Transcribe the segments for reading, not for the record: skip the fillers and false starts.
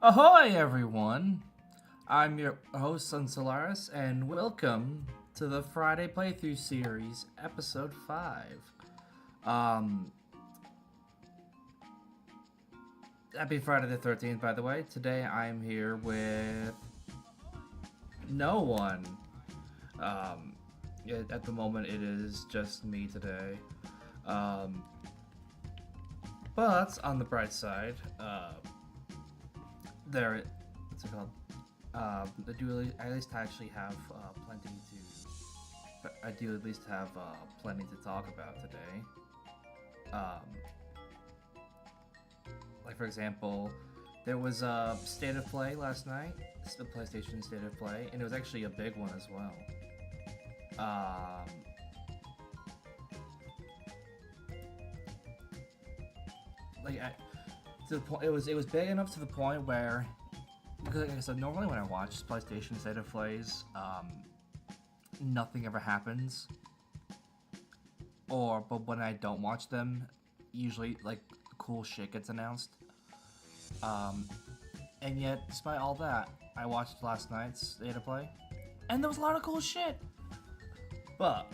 Ahoy, everyone! I'm your host, Solaris, and welcome to the Friday Playthrough Series, Episode 5. Um, Happy Friday the 13th, by the way. Today I'm here with no one. At the moment it is just me today. Um, but on the bright side, what's it called? I at least actually have plenty to. I do at least have plenty to talk about today. Like for example, there was a State of Play last night. It's the PlayStation State of Play, and it was actually a big one as well. To the point, it was big enough to the point where, because like I said, normally when I watch PlayStation State of Plays, nothing ever happens. But when I don't watch them, usually like cool shit gets announced. And yet, despite all that, I watched last night's State of Play, and there was a lot of cool shit. But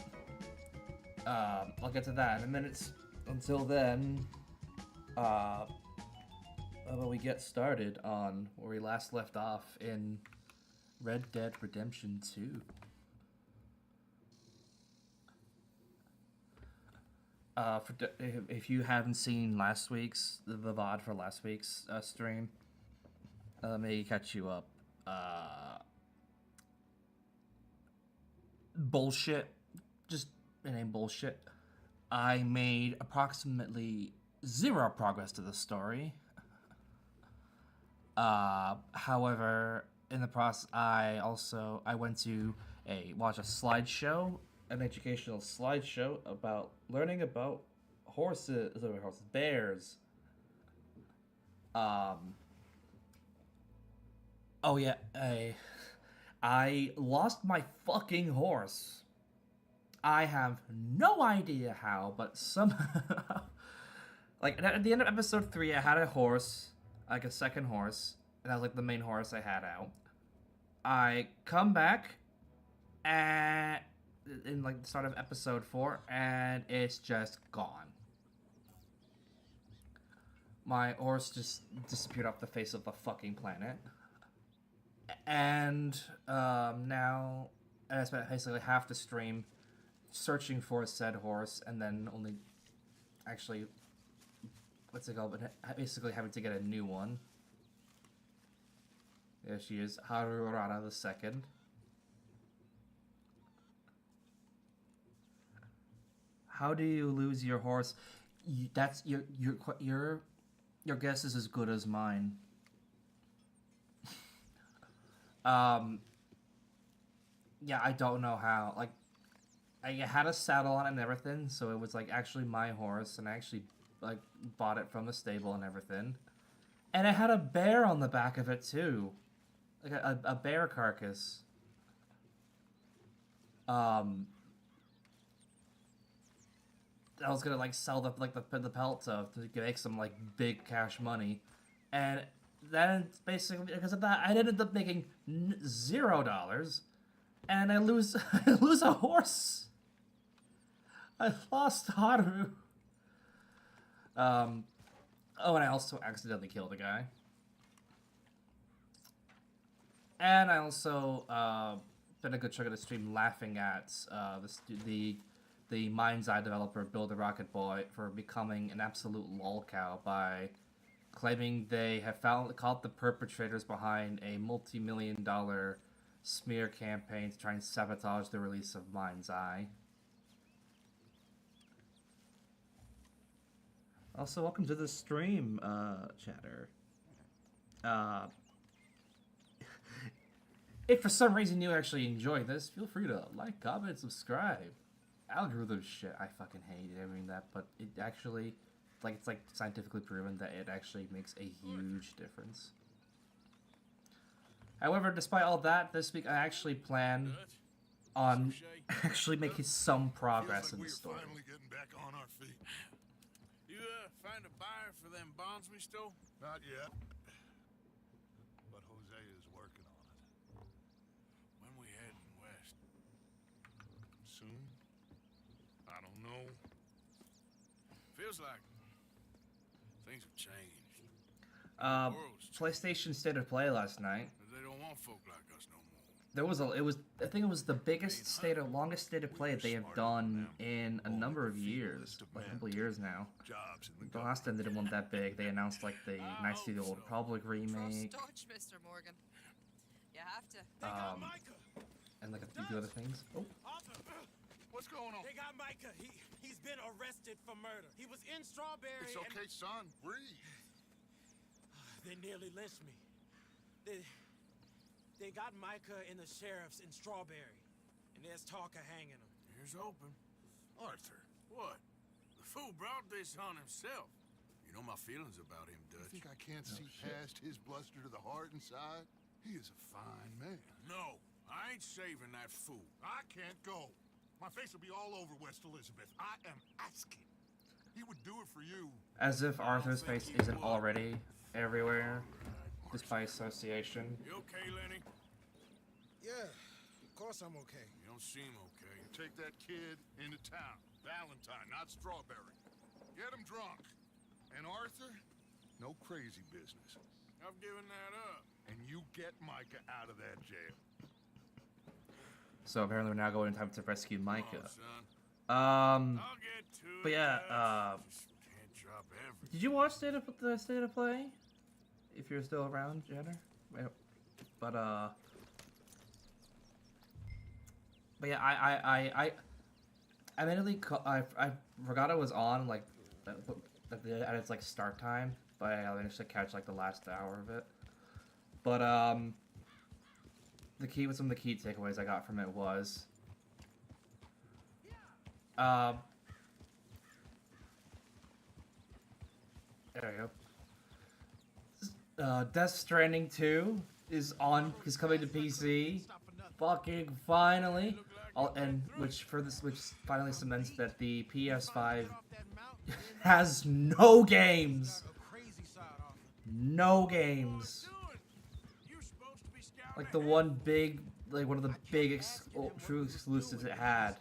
I'll get to that in a minute. Until then, how about we get started on where we last left off in Red Dead Redemption 2. If you haven't seen last week's the VOD for last week's stream, let me catch you up. Bullshit, just inane bullshit. I made approximately 0 progress to the story. However, in the process, I went to watch a slideshow, an educational slideshow about learning about bears. Oh yeah, I lost my fucking horse. I have no idea how, but somehow, like at the end of episode 3, I had a horse, like a second horse, and that was like the main horse I had out. I come back and in like the start of episode 4, and it's just gone. My horse just disappeared off the face of the fucking planet. And now I spent basically half the stream searching for said horse, and then only actually, what's it called? But basically having to get a new one. There she is, Harurara the Second. How do you lose your horse? That's your guess is as good as mine. Yeah, I don't know how. Like, I had a saddle on it and everything, so it was like actually my horse, and I actually like bought it from the stable and everything. And it had a bear on the back of it too, like a bear carcass. I was gonna like sell the pelt to make some like big cash money, and then basically because of that I ended up making $0, and I lose I lose a horse. I lost Haru. Oh, and I also accidentally killed a guy. And I also spent a good chunk of the stream laughing at the Mind's Eye developer Build a Rocket Boy for becoming an absolute lolcow by claiming they have caught the perpetrators behind a multi-million-dollar smear campaign to try and sabotage the release of Mind's Eye. Also, welcome to the stream, chatter. If for some reason you actually enjoy this, feel free to like, comment, subscribe. Algorithm shit, I fucking hate doing that, but it actually, like, it's like scientifically proven that it actually makes a huge difference. However, despite all that, this week I actually plan on actually making some progress in the story. Finally getting back on our feet. You find a buyer for them bonds we stole? Not yet. soon? I don't know. Feels like things have changed. PlayStation State of Play last night. They don't want folk like us no more. I think it was the biggest longest state of play they have done in a number of years, like a couple of years now. The last time they did one that big, they announced like the Knights of the Old Republic remake. Trust Dodge, Mr. Morgan. You have to. And like a few other things. Oh. What's going on? They got Micah. He's been arrested for murder. He was in Strawberry. It's okay, son. Breathe. They nearly lynched me. They got Micah and the sheriffs in Strawberry, and there's talk of hanging him. Here's open. Arthur, what? The fool brought this on himself. You know my feelings about him, Dutch. You think I can't see past his bluster to the heart inside? He is a fine man. No, I ain't saving that fool. I can't go. My face will be all over West Elizabeth. I am asking. He would do it for you. As if Arthur's face isn't already everywhere, just by association. You okay, Lenny? Yeah, of course I'm okay. You don't seem okay. Take that kid into town. Valentine, not Strawberry. Get him drunk. And Arthur, no crazy business. I've given that up. And you get Micah out of that jail. So apparently we're now going in time to rescue Micah. Oh, I'll get to But yeah, just can't drop everything. did you watch the State of Play? If you're still around, Jenner. But yeah, I admittedly I forgot it was on like at its like start time, but I managed to catch like the last hour of it. But some of the key takeaways I got from it was there you go. Death Stranding 2 is coming to PC. Fucking finally. Which finally cements that the PS5 has no games. No games. Like one of the big true exclusives it had.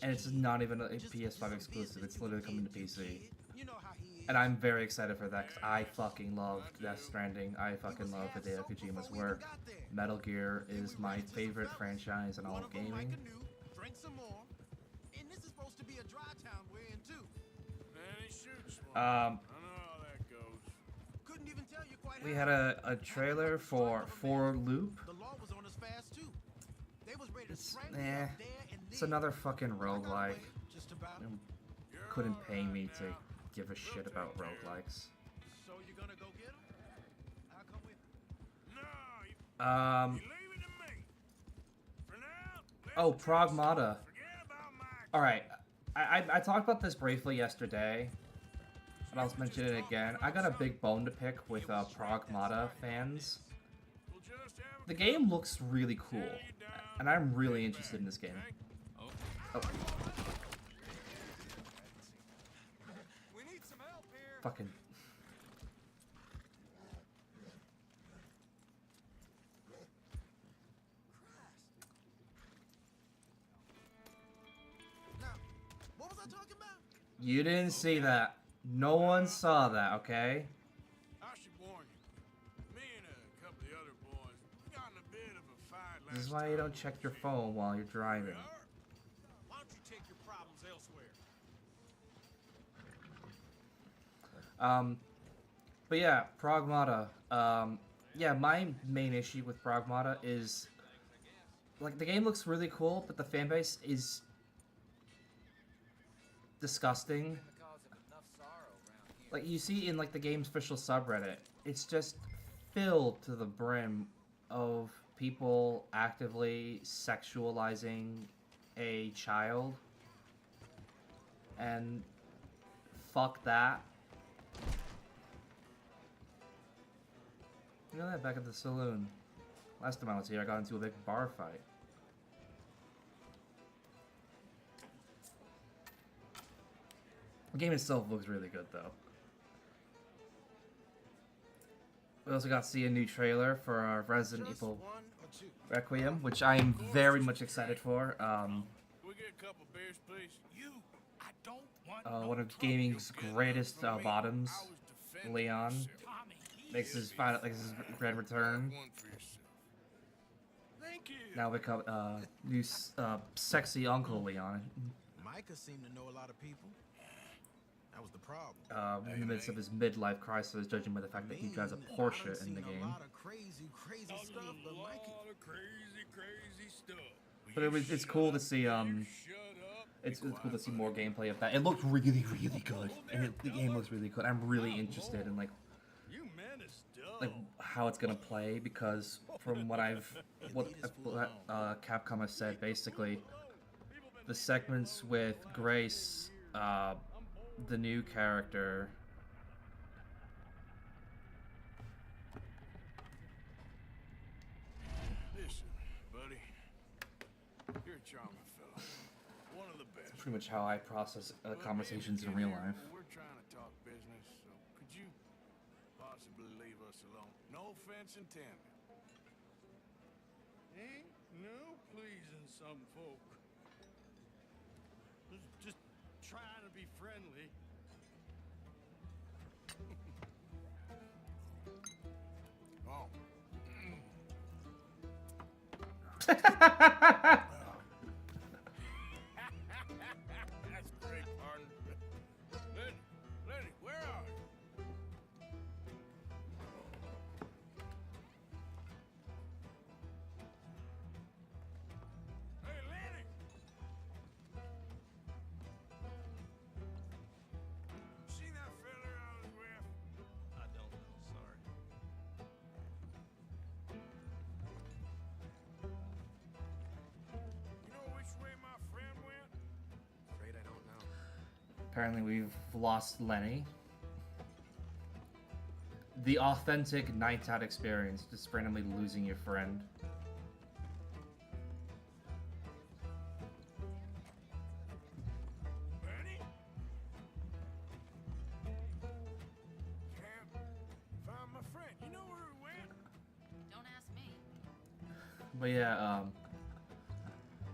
And it's not even a PS5 exclusive, it's literally coming to PC. And I'm very excited for that, because I fucking love Death Stranding. I fucking love Hideo Kojima's work. Metal Gear is my favorite franchise in all of gaming. We had a trailer for Loop. It's another fucking roguelike. Couldn't pay me to give a shit about roguelikes. So you're gonna go get him? I'll come with you. Oh, Pragmata. Alright, I talked about this briefly yesterday, and I'll mention it again. I got a big bone to pick with Pragmata fans. The game looks really cool, and I'm really interested in this game. Oh. We need some help here. Fucking. Now, what was I talking about? You didn't see that. No one saw that, okay? I should warn you. Me and a couple of the other boys, we got in a bit of a fight last This is why you don't check your phone while you're driving. Why don't you take your problems elsewhere? But yeah, Pragmata. Yeah, my main issue with Pragmata is, like, the game looks really cool, but the fanbase is disgusting. Like, you see in, like, the game's official subreddit, it's just filled to the brim of people actively sexualizing a child. And fuck that. Look at that back at the saloon. Last time I was here, I got into a big bar fight. The game itself looks really good, though. We also got to see a new trailer for Resident Evil. too. Requiem, which I am very much excited for. Can we get a couple beers, please? You, I don't want One of gaming's greatest bottoms, I was defending Leon, myself. Tommy, he makes his grand return. One for yourself. Thank you. Now become new sexy Uncle Leon. Micah seemed to know a lot of people. That was the problem. In the midst of his midlife crisis, judging by the fact that he drives a Porsche in the game. A lot of crazy stuff, but Micah. Crazy stuff. But it's cool to see it's cool to see more gameplay of that. It looked really good, and the game looks really good. I'm really interested in like how it's gonna play, because from what Capcom has said, basically the segments with Grace, the new character. Listen, buddy. You're a charming fellow. One of the best. Pretty much how I process But conversations in maybe real here, life. We're trying to talk business, so could you possibly leave us alone? No offense intended. Ain't no pleasing some folk. Just trying to be friendly. Oh. That's great, partner. Lenny, where are you? Hey, Lenny! See that fella I was with? I don't know, sorry. You know which way my friend went? Afraid I don't know. Apparently we've lost Lenny. The authentic night out experience, just randomly losing your friend. Lenny? Can't find my friend. You know where he went? Don't ask me. But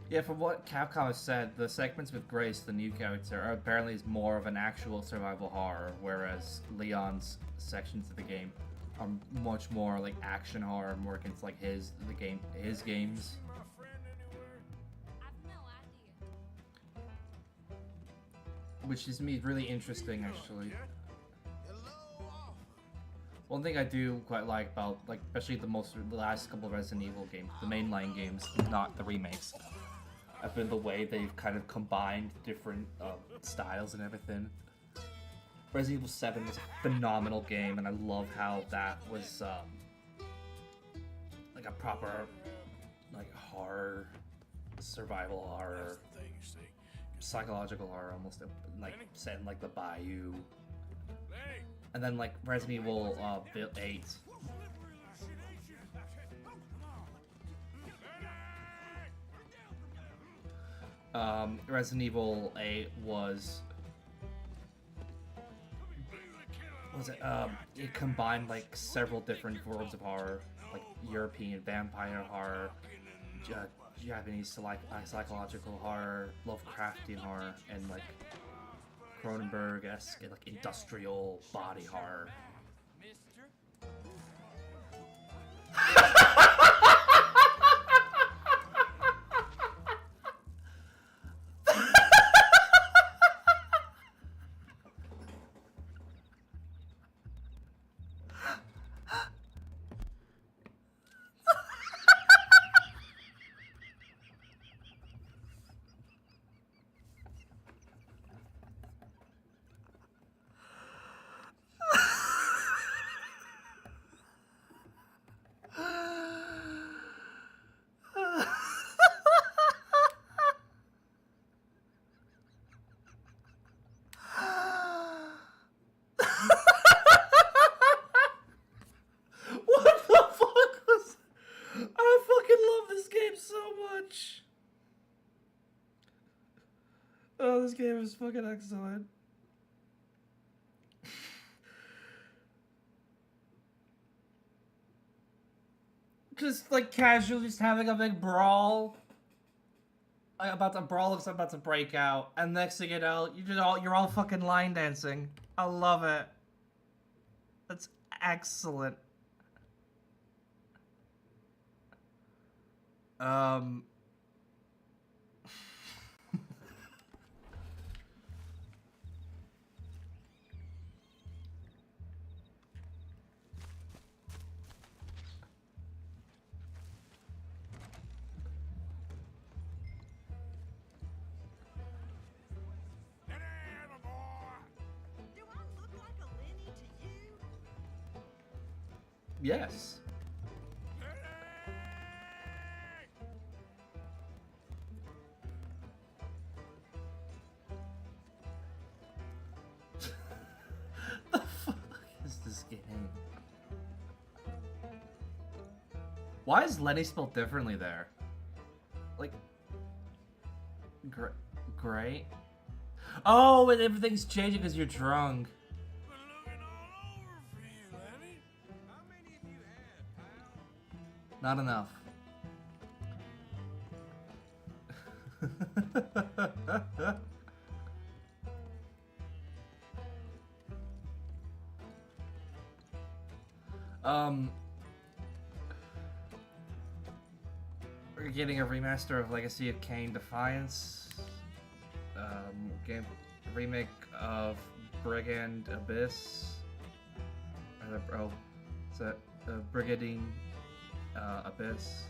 yeah, from what Capcom has said, the segments with Grace, the new character, are apparently is more of an actual survival horror, whereas Leon's sections of the game are much more like action horror, more against like his games. See my friend anywhere? I've no idea. Which is me really interesting actually. Jet? Hello, officer. One thing I do quite like about like especially the last couple of Resident Evil games, the mainline games, not the remakes, have been the way they've kind of combined different styles and everything. Resident Evil 7 was a phenomenal game, and I love how that was like a proper like horror, survival horror, The thing you see. psychological horror, almost like set in like the bayou. Lenny! And then like Resident Evil 8. Resident Evil 8 was it combined like several different forms of horror, like European vampire horror, Japanese psychological horror, Lovecraftian horror, and like Cronenberg-esque like industrial body horror. Mister? What the fuck was? I fucking love this game so much. Oh, this game is fucking excellent. just like casually just having a big brawl. About the brawl looks about to break out, and next thing you know, you're all fucking line dancing. I love it. That's excellent. Do I look like a Lenny to you? Yes. The fuck is this game? Why is Lenny spelled differently there? Like, great. Oh, and everything's changing because you're drunk. We're looking all over for you, Lenny. How many of you had, pal? Not enough. We're getting a remaster of Legacy of Kain Defiance. Game remake of Brigand Abyss. It's a Brigadine Abyss.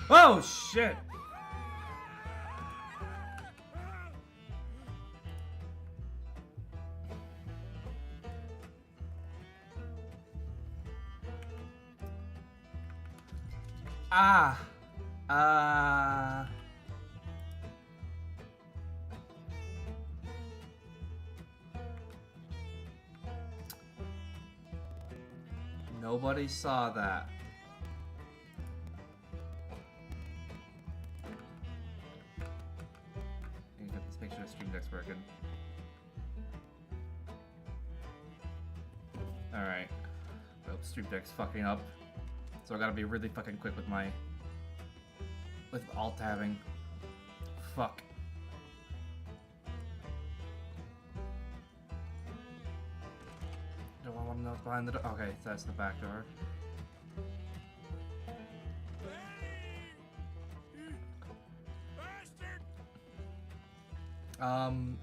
Oh shit! Nobody saw that. Let's make sure the stream deck's working. Alright. Well, stream deck's fucking up. So I gotta be really fucking quick with my... with alt tabbing. Fuck. Do I want to know what's behind the door? Okay, so that's the back door.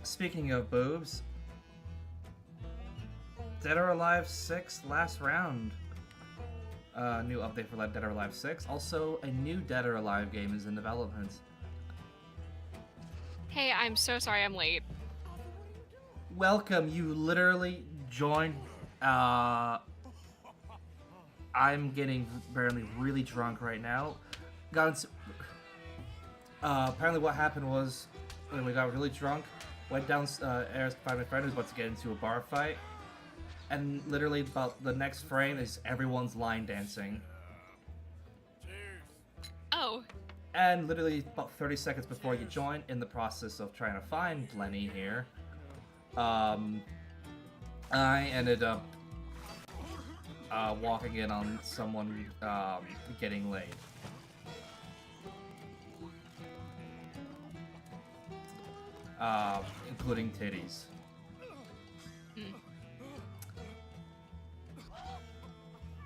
Speaking of boobs, Dead or Alive 6 last round. New update for Dead or Alive 6. Also, a new Dead or Alive game is in development. Hey, I'm so sorry I'm late. Welcome, you literally joined. I'm getting apparently really drunk right now. Apparently what happened was, when we got really drunk, went downstairs to find my friend who was about to get into a bar fight, and literally about the next frame is everyone's line dancing. Oh. And literally about 30 seconds before you join, in the process of trying to find Lenny here, I ended up walking in on someone getting laid. Including titties.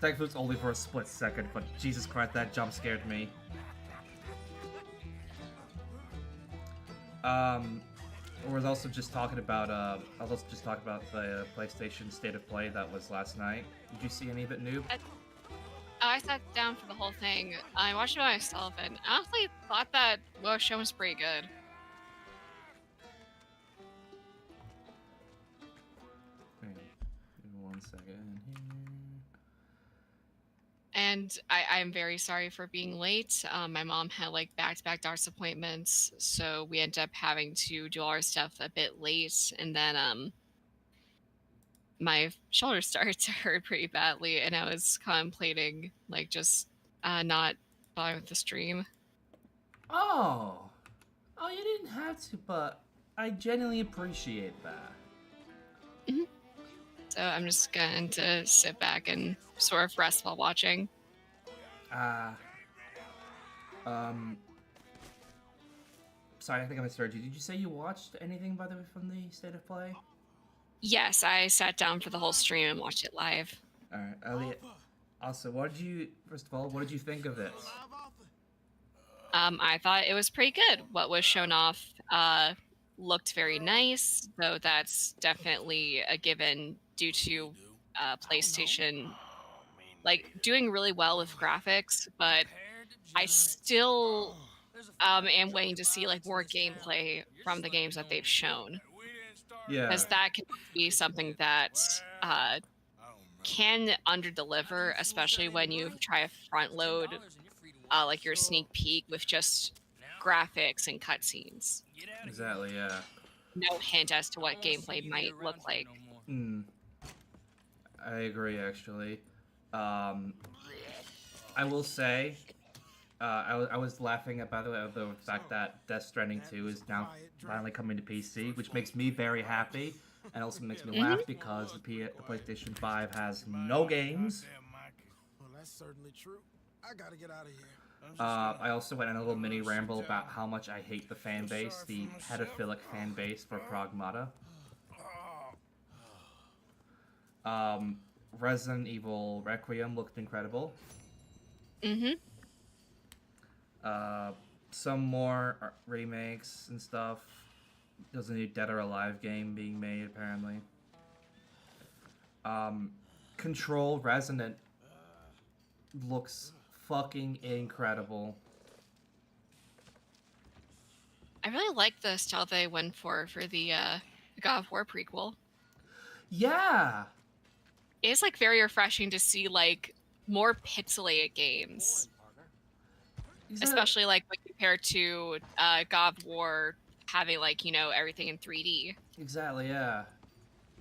Thankfully it's only for a split second, but Jesus Christ, that jump scared me. We was also just talking about the PlayStation State of Play that was last night. Did you see any of it, Noob? I sat down for the whole thing. I watched it by myself, and I honestly thought that show was pretty good. Give me 1 second here. And I'm very sorry for being late. My mom had like back-to-back doctor's appointments, so we ended up having to do all our stuff a bit late. And then my shoulder started to hurt pretty badly, and I was contemplating like just not bothering with the stream. Oh, you didn't have to, but I genuinely appreciate that. Mm-hmm. So I'm just going to sit back and sort of rest while watching. Sorry, I think I misheard you. Did you say you watched anything, by the way, from the State of Play? Yes, I sat down for the whole stream and watched it live. Alright, Elliot. Also, first of all, what did you think of this? I thought it was pretty good. What was shown off looked very nice, though that's definitely a given due to PlayStation like doing really well with graphics, but I still am waiting to see like more gameplay from the games that they've shown. Yeah. Because that can be something that can underdeliver, especially when you try to front load like your sneak peek with just graphics and cutscenes. Exactly, yeah. No hint as to what gameplay might look like. I agree, actually. I will say, I was laughing about the fact that Death Stranding 2 is now finally coming to PC, which makes me very happy, and also makes me laugh because the PlayStation 5 has no games. Well, that's certainly true. I gotta get out of here. I also went on a little mini ramble about how much I hate the fan base, the pedophilic fan base for Pragmata. Resident Evil Requiem looked incredible. Some more remakes and stuff. There's a new Dead or Alive game being made, apparently. Control Resonant looks fucking incredible. I really like the style they went for the God of War prequel. Yeah! It's like very refreshing to see like more pixelated games. Especially like when compared to God of War having like, you know, everything in 3D. Exactly, yeah.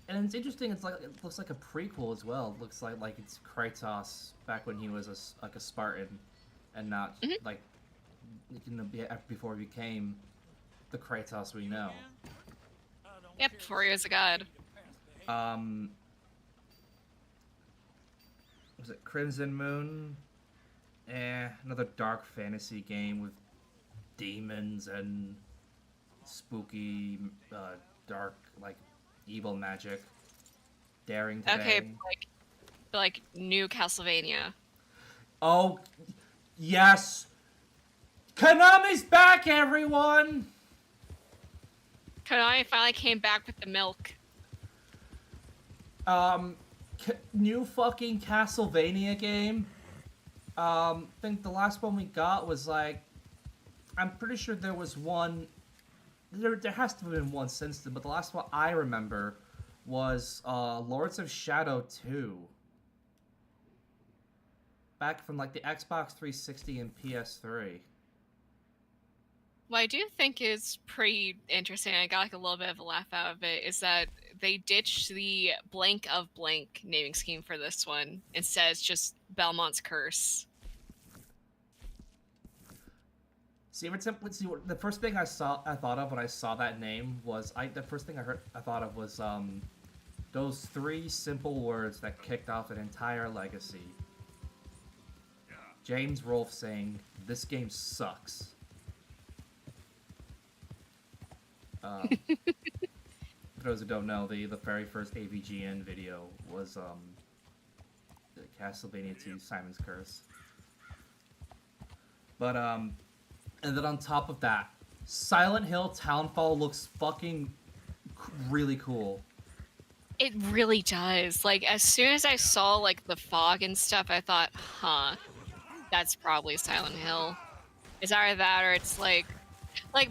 And it's interesting, it looks like a prequel as well. It looks like it's Kratos back when he was a Spartan and not like, you know, before he became the Kratos we know. Yep, before he was a god. Was it Crimson Moon? Another dark fantasy game with demons and spooky, dark, like, evil magic. Daring today. Okay, like new Castlevania. Oh, yes! Konami's back, everyone! Konami finally came back with the milk. New fucking Castlevania game. I think the last one we got was like, I'm pretty sure there was one. There has to have been one since then, but the last one I remember was Lords of Shadow 2. Back from like the Xbox 360 and PS3. What I do think is pretty interesting, I got like a little bit of a laugh out of it, is that they ditched the blank of blank naming scheme for this one. Instead, it's just Belmont's Curse. See, the first thing I thought of when I saw that name was the first thing I thought of was those three simple words that kicked off an entire legacy. James Rolfe saying, "This game sucks." For those who don't know, the very first AVGN video was the Castlevania 2 Simon's Curse. But and then on top of that, Silent Hill Townfall looks fucking really cool. It really does. Like, as soon as I saw, like, the fog and stuff, I thought, huh, that's probably Silent Hill. It's either that or it's, like,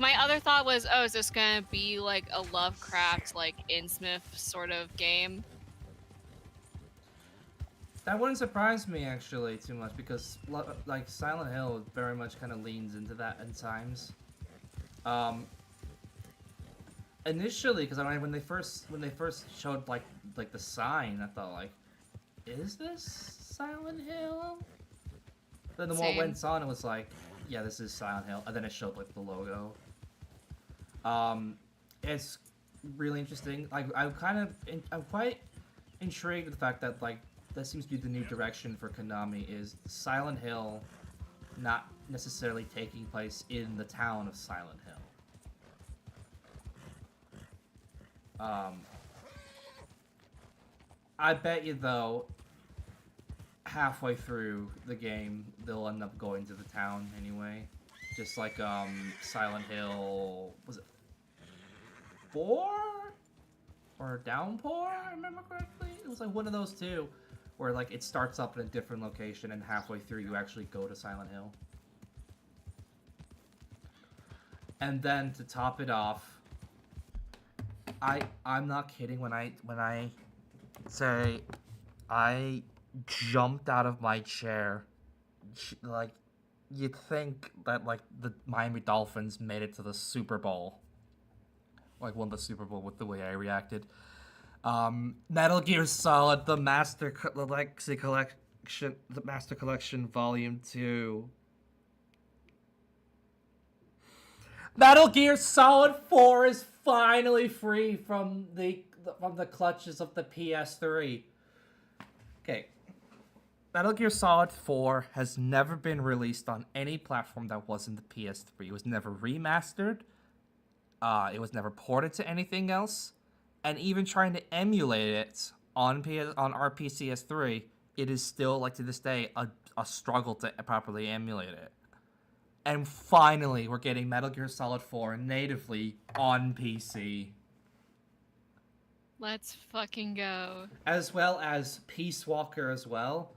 my other thought was, oh, is this gonna be, like, a Lovecraft, like, Innsmouth sort of game? That wouldn't surprise me, actually, too much, because, like, Silent Hill very much kind of leans into that at times. Initially, because when they first showed, like the sign, I thought, like, is this Silent Hill? Then the more it went on, it was like, yeah, this is Silent Hill, and then it showed, like, the logo. It's really interesting. Like, I'm quite intrigued with the fact that like that seems to be the new direction for Konami is Silent Hill not necessarily taking place in the town of Silent Hill. I bet you though, halfway through the game, they'll end up going to the town anyway. Just like Silent Hill, was it 4 or Downpour? I remember correctly. It was like one of those two, where like it starts up in a different location and halfway through you actually go to Silent Hill. And then to top it off, I'm not kidding when I say I jumped out of my chair. Like, you'd think that like the Miami Dolphins made it to the Super Bowl, like won the Super Bowl with the way I reacted. Metal Gear Solid: The Master Collection Volume 2. Metal Gear Solid 4 is finally free from the clutches of the PS3. Okay. Metal Gear Solid 4 has never been released on any platform that wasn't the PS3. It was never remastered. It was never ported to anything else. And even trying to emulate it on RPCS3, it is still, like to this day, a struggle to properly emulate it. And finally, we're getting Metal Gear Solid 4 natively on PC. Let's fucking go. As well as Peace Walker as well.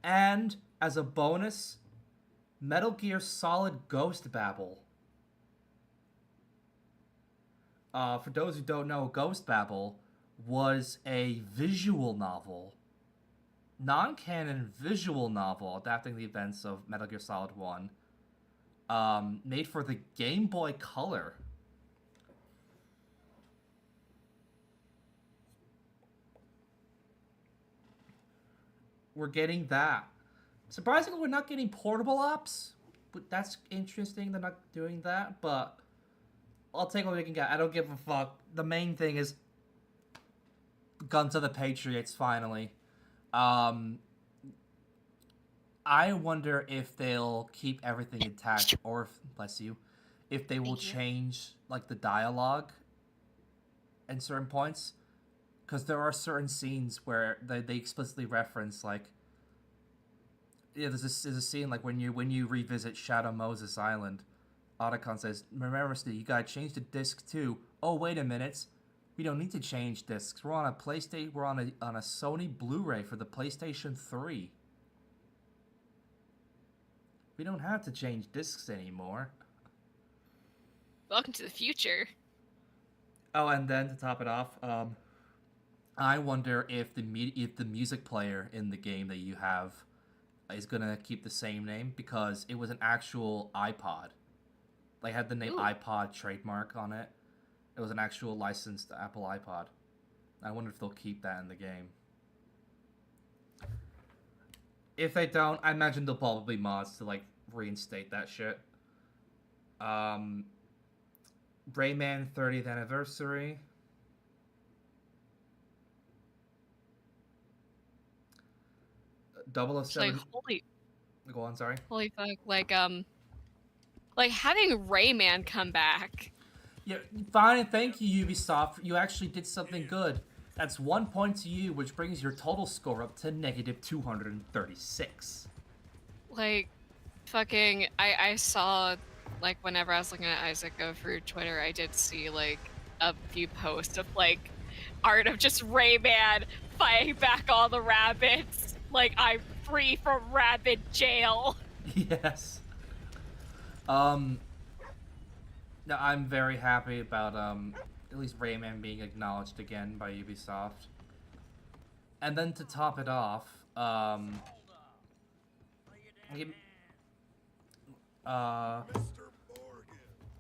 And, as a bonus, Metal Gear Solid Ghost Babel. For those who don't know, Ghost Babel was a visual novel. Non-canon visual novel adapting the events of Metal Gear Solid 1. Made for the Game Boy Color. We're getting that. Surprisingly, we're not getting portable ops, but that's interesting. They're not doing that, but I'll take what we can get. I don't give a fuck. The main thing is Gun to the Patriots, finally. I wonder if they'll keep everything intact, or if, bless you, if they will change like the dialogue at certain points, because there are certain scenes where they explicitly reference like, yeah, there's a scene like when you revisit Shadow Moses Island, Otacon says, "Remember, Steve, you gotta change the disc too." Oh, wait a minute. We don't need to change discs. We're on a PlayStation. We're on a Sony Blu-ray for the PlayStation 3. We don't have to change discs anymore. Welcome to the future. Oh, and then to top it off, I wonder if the music player in the game that you have is gonna keep the same name, because it was an actual iPod. Like, had the name iPod trademark on it. It was an actual licensed Apple iPod. I wonder if they'll keep that in the game. If they don't, I imagine there'll probably be mods to like reinstate that shit. Rayman 30th anniversary. Like, 007. holy, Go on, sorry. holy fuck! Like having Rayman come back. Yeah, fine, and thank you, Ubisoft. You actually did something good. That's 1 point to you, which brings your total score up to negative 236. Like, fucking, I saw, like, whenever I was looking at Isaac go through Twitter, I did see, like, a few posts of, like, art of just Rayman fighting back all the rabbits. Like, I'm free from rabbit jail. Yes. No, I'm very happy about, at least Rayman being acknowledged again by Ubisoft. And then to top it off,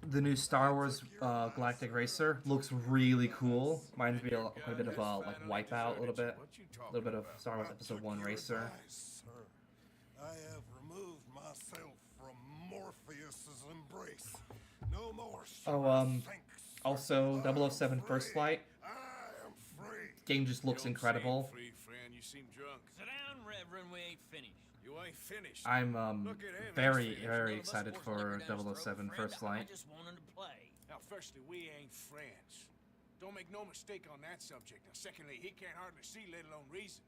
the new Star Wars Galactic Racer looks really cool. Reminds me a bit of like Wipeout, a little bit of Star Wars Episode 1 Racer. Sir, I have removed myself from Morpheus's embrace. No more. Oh, also 007 First Flight. I am free. game just looks incredible. Free friend, you seem drunk. Sit down, Reverend. We ain't finished. You ain't finished. I'm Look at him, very he's finished. very None of us excited forced for liquor down his throat, 007 friend. First I Light. just want him to play. Now, firstly, we ain't friends. Don't make no mistake on that subject. Now, secondly, he can't hardly see, let alone reason.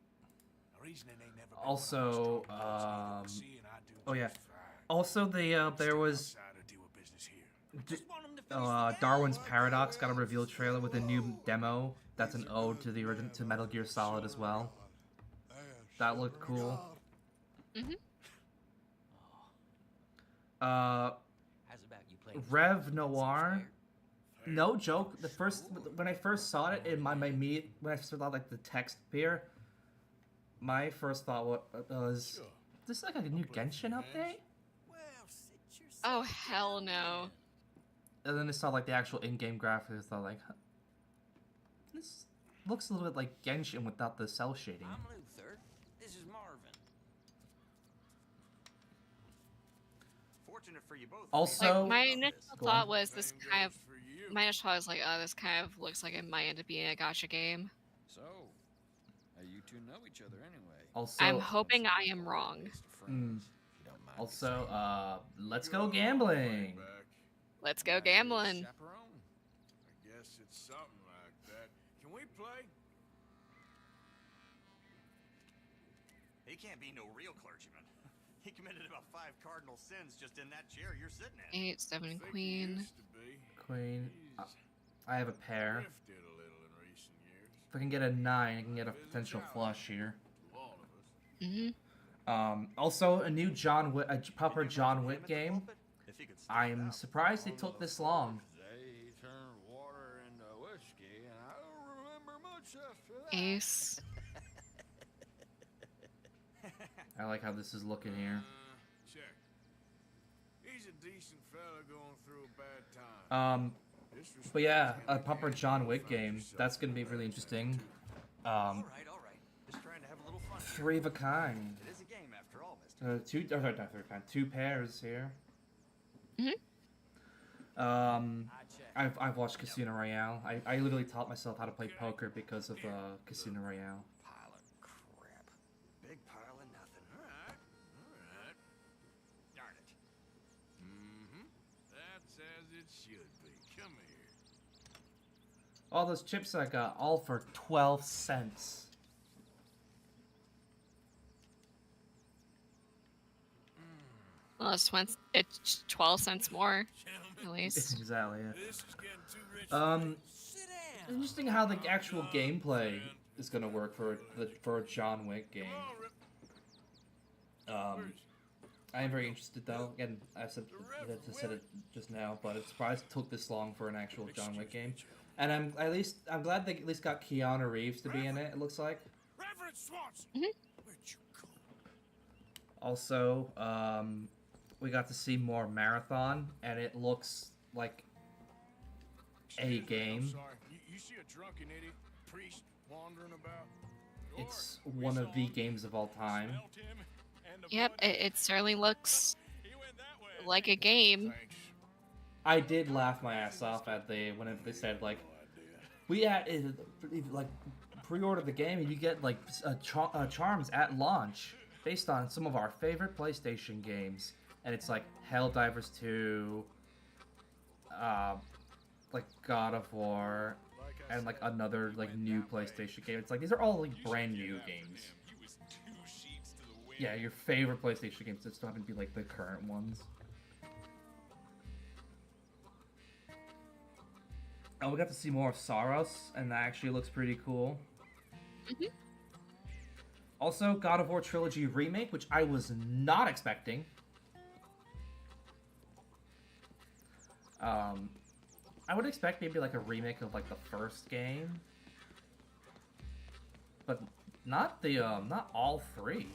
Now, reasoning ain't never been Also, one of my strong points. See, and I do oh yeah. just fine. Also, there was Outside to deal with business here. Just want him to finish the game. Darwin's Paradox got a reveal trailer with a new demo. That's an ode to the original to Metal Gear Solid as well. That looked cool. Mhm. How's about you play Rev Noir. No joke. When I first saw it in when I saw like the text appear, my first thought was, this like a new Genshin update? Well, sit yourself. Oh hell no. And then I saw like the actual in-game graphics. I thought like, huh, this looks a little bit like Genshin without the cell shading. I'm Luther. This is Marvin. Fortunate for you both. Also, Like my initial Go on. thought was this Same kind of goes for you. my initial thought was like, oh, this kind of looks like it might end up being a gacha game. So, you two know each other anyway. also, I'm hoping I am wrong. also, let's go gambling. Back. Let's go gambling. Chaperone. I guess it's something like that. Can we play? He can't be no real clergyman. He committed about 5 cardinal sins just in that chair you're sitting in. 8, 7, Think he queen. used to be. Queen. He's I have a pair. drifted a little in recent years. If I can get a 9, I can get a potential flush here. To all of us. Mhm. Also, a new a proper John Wick game. If he could stick it I'm out. surprised it took this long. They turned water into whiskey, and I don't remember much after that. Ace. I like how this is looking here. Check. He's a decent fella going through a bad time. But yeah, a proper John Wick game. That's gonna be really interesting. All right. Just trying to have a little fun. here. 3 of a kind. It is a game after all, mister. Not 3 of a kind. 2 pairs here. Mhm. I've watched Casino Royale. I literally taught myself how to play poker because of Casino Royale. Pile of crap. Big pile of nothing. Alright. Darn it. Mm-hmm. That's as it should be. Come here. All those chips I got, all for 12 cents. Well, it's 12 cents more, at least. Exactly. Yeah. This is getting too rich. Sit down. It's interesting how the actual gameplay is gonna work for a John Wick game. I am very interested though. Again, I said it just now, but it's surprised it took this long for an actual John Wick game. And I'm glad they at least got Keanu Reeves to be in it. It looks like. Reverend Swanson. Mhm. Where'd you go? Also, we got to see more Marathon, and it looks like a I'm game. sorry. You see a drunken idiot priest wandering about? It's one of the games of all time. Smelt him, and the Yep, blood- it certainly looks He went that way. like a game. Thanks. I did laugh my ass off at when they said like, we like pre-order the game and you get like charms at launch based on some of our favorite PlayStation games, and it's like Helldivers 2, like God of War, and like another like new PlayStation game. It's like these are all like brand new games. Yeah, your favorite PlayStation games just happen to be like the current ones. Oh, we got to see more of Solaris, and that actually looks pretty cool. Mhm. Also, God of War Trilogy Remake, which I was not expecting. I would expect maybe like a remake of like the first game, but not not all 3.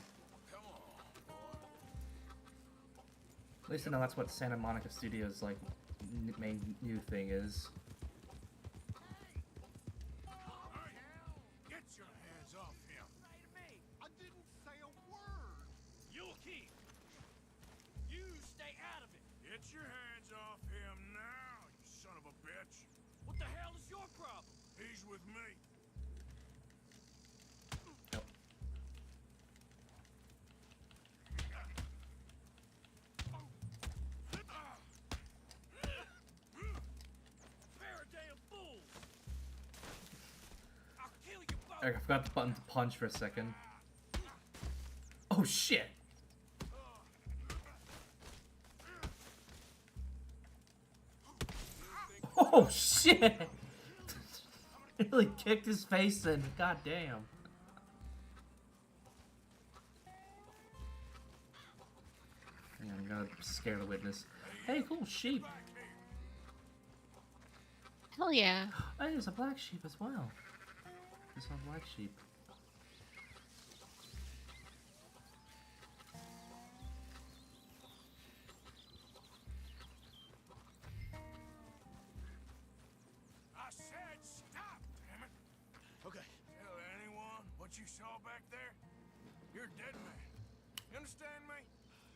At least I know that's what Santa Monica Studios like main new thing is. Get your hands off him. I didn't say a word. You'll keep. You stay out of it. Get your hands off him now, you son of a bitch. What the hell is your problem? He's with me. I forgot the button to punch for a second. Oh shit! Oh shit! He really kicked his face in. God damn. Hang on, I'm gonna scare the witness. Hey, cool sheep. Hell yeah. Oh, there's a black sheep as well. There's a black sheep. I said stop, damn it. Okay. Tell anyone what you saw back there? You're a dead man. You understand me?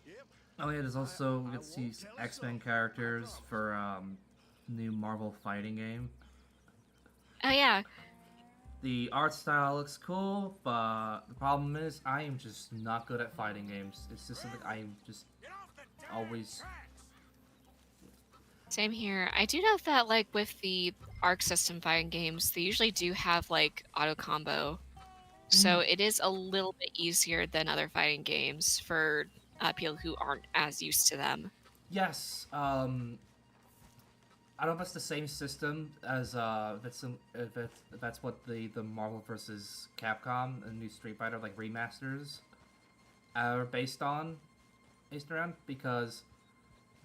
Yep. Oh yeah, there's also we get to see X-Men characters for new Marvel fighting game. Oh yeah. The art style looks cool, but the problem is I am just not good at fighting games. It's just something I'm just always. Same here. I do know that like with the Arc system fighting games, they usually do have like auto combo. So it is a little bit easier than other fighting games for people who aren't as used to them. Yes, I don't know if that's the same system as if that's what the Marvel vs. Capcom and new Street Fighter like remasters are based around, because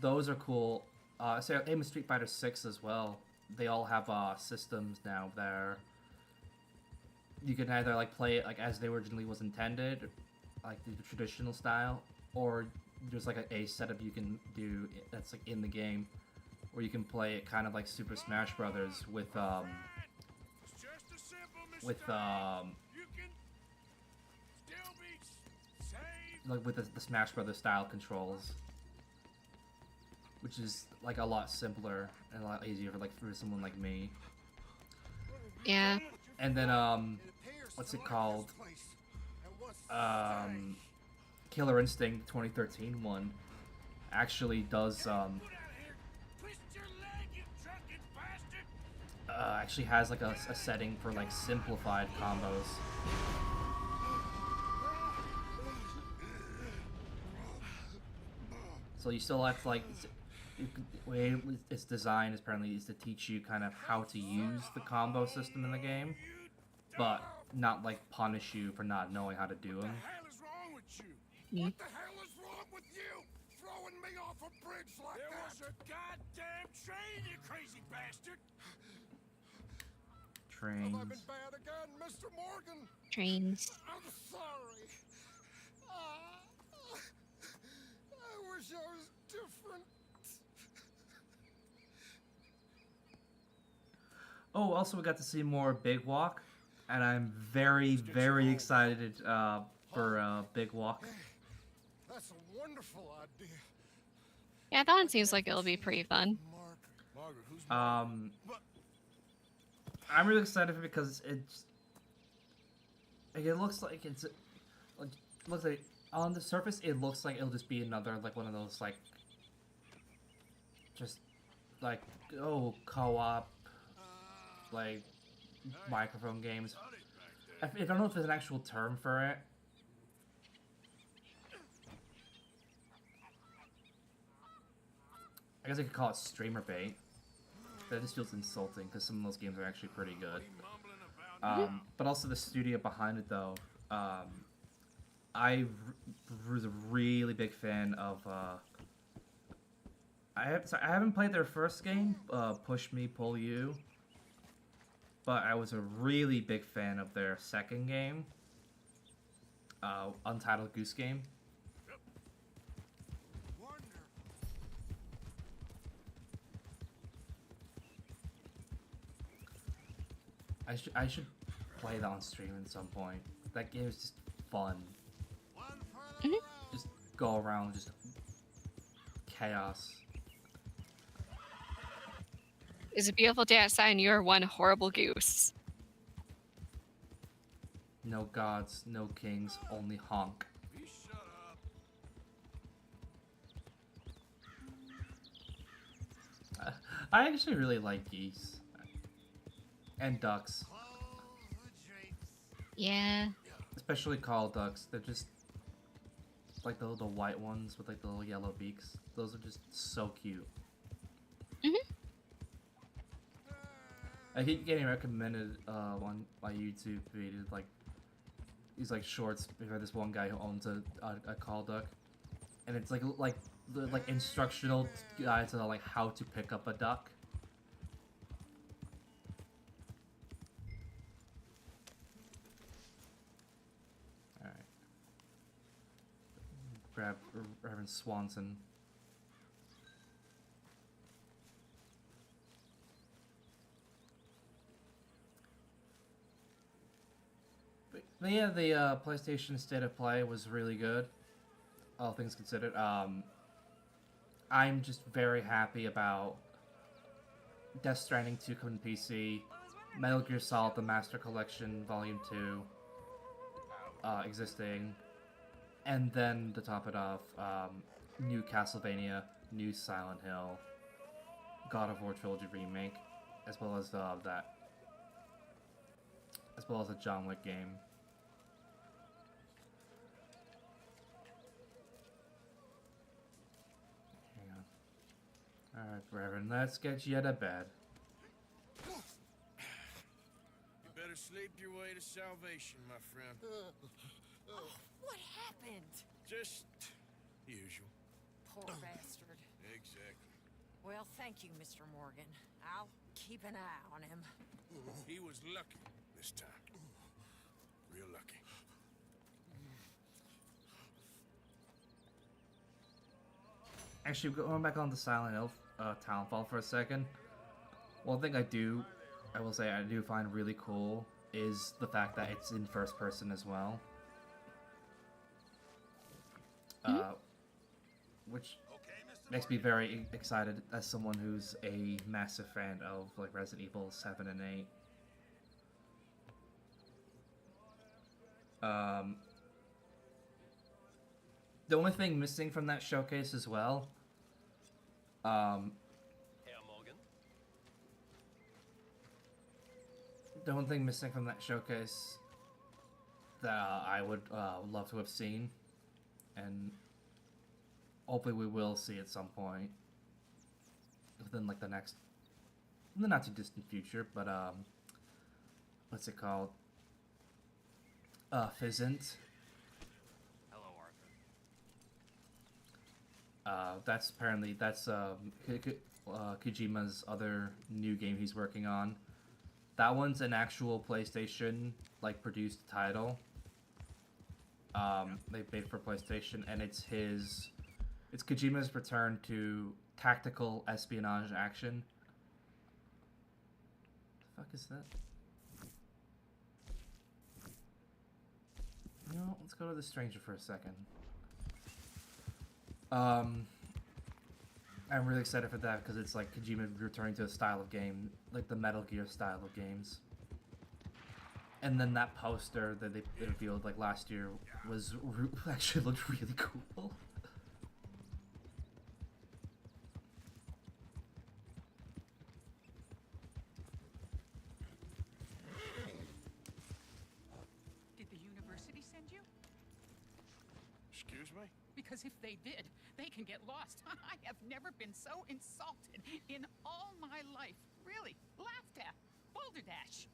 those are cool. So same with Street Fighter 6 as well. They all have systems now that you can either like play it like as they originally was intended, like the traditional style, or there's like a setup you can do that's like in the game, where you can play it kind of like Super Smash Brothers with like with the Smash Brothers style controls, which is like a lot simpler and a lot easier for someone like me. Yeah. And then what's it called? Killer Instinct 2013 one actually does actually has like a setting for like simplified combos. So you still have to like, the way it's designed apparently is to teach you kind of how to use the combo system in the game, but not like punish you for not knowing how to do them. What the hell is wrong with you? Throwing me off a bridge like that? There was a goddamn train, you crazy bastard! Trains. Have I been bad again, Mr. Morgan? Trains. I'm sorry. I wish I was different. Oh, also we got to see more Big Walk, and I'm very, very excited for Big Walk. That's a wonderful idea. Yeah, that one seems like it'll be pretty fun. Margaret, who's I'm really excited because it looks like on the surface it looks like it'll just be another like one of those like just like co-op like microphone games. I don't know if there's an actual term for it. I guess I could call it streamer bait. That just feels insulting because some of those games are actually pretty good. But also the studio behind it, though. I was a really big fan of. I haven't played their first game, Push Me, Pull You. But I was a really big fan of their second game, Untitled Goose Game. I should play that on stream at some point. That game is just fun. Just go around, just chaos. It's a beautiful day outside and you're one horrible goose. No gods, no kings, only honk. I actually really like geese. And ducks. Yeah. Especially call ducks. They're just like the white ones with like the little yellow beaks. Those are just so cute. Mhm. I keep getting recommended on my YouTube videos like these like shorts for this one guy who owns a call duck, and it's like the like instructional guides on like how to pick up a duck. All right, grab Reverend Swanson. But yeah, the PlayStation State of Play was really good, all things considered. I'm just very happy about Death Stranding 2 coming to PC, Metal Gear Solid The Master Collection Volume 2 existing, and then to top it off, new Castlevania, new Silent Hill, God of War Trilogy Remake, as well as as well as a John Wick game. Alright, Reverend, let's get you to bed. You better sleep your way to salvation, my friend. What happened? Just usual. Poor bastard. Exactly. Well, thank you, Mr. Morgan. I'll keep an eye on him. He was lucky this time. Real lucky. Actually, going back on the Silent Hill Townfall for a second, one thing I will say I do find really cool is the fact that it's in first person as well. Which makes me very excited as someone who's a massive fan of like Resident Evil 7 and 8. The only thing missing from that showcase as well, the only thing missing from that showcase that I would love to have seen, and hopefully we will see at some point within like the not too distant future, but what's it called? Fizzant. That's Kojima's other new game he's working on. That one's an actual PlayStation like produced title. They made for PlayStation, and it's Kojima's return to tactical espionage action. The fuck is that? You know, let's go to the stranger for a second. I'm really excited for that because it's like Kojima returning to a style of game, like the Metal Gear style of games. And then that poster that they revealed like last year was actually looked really cool. Did the university send you? Excuse me? Because if they did, they can get lost. I have never been so insulted in all my life. Really, laughed at. Boulder Dash.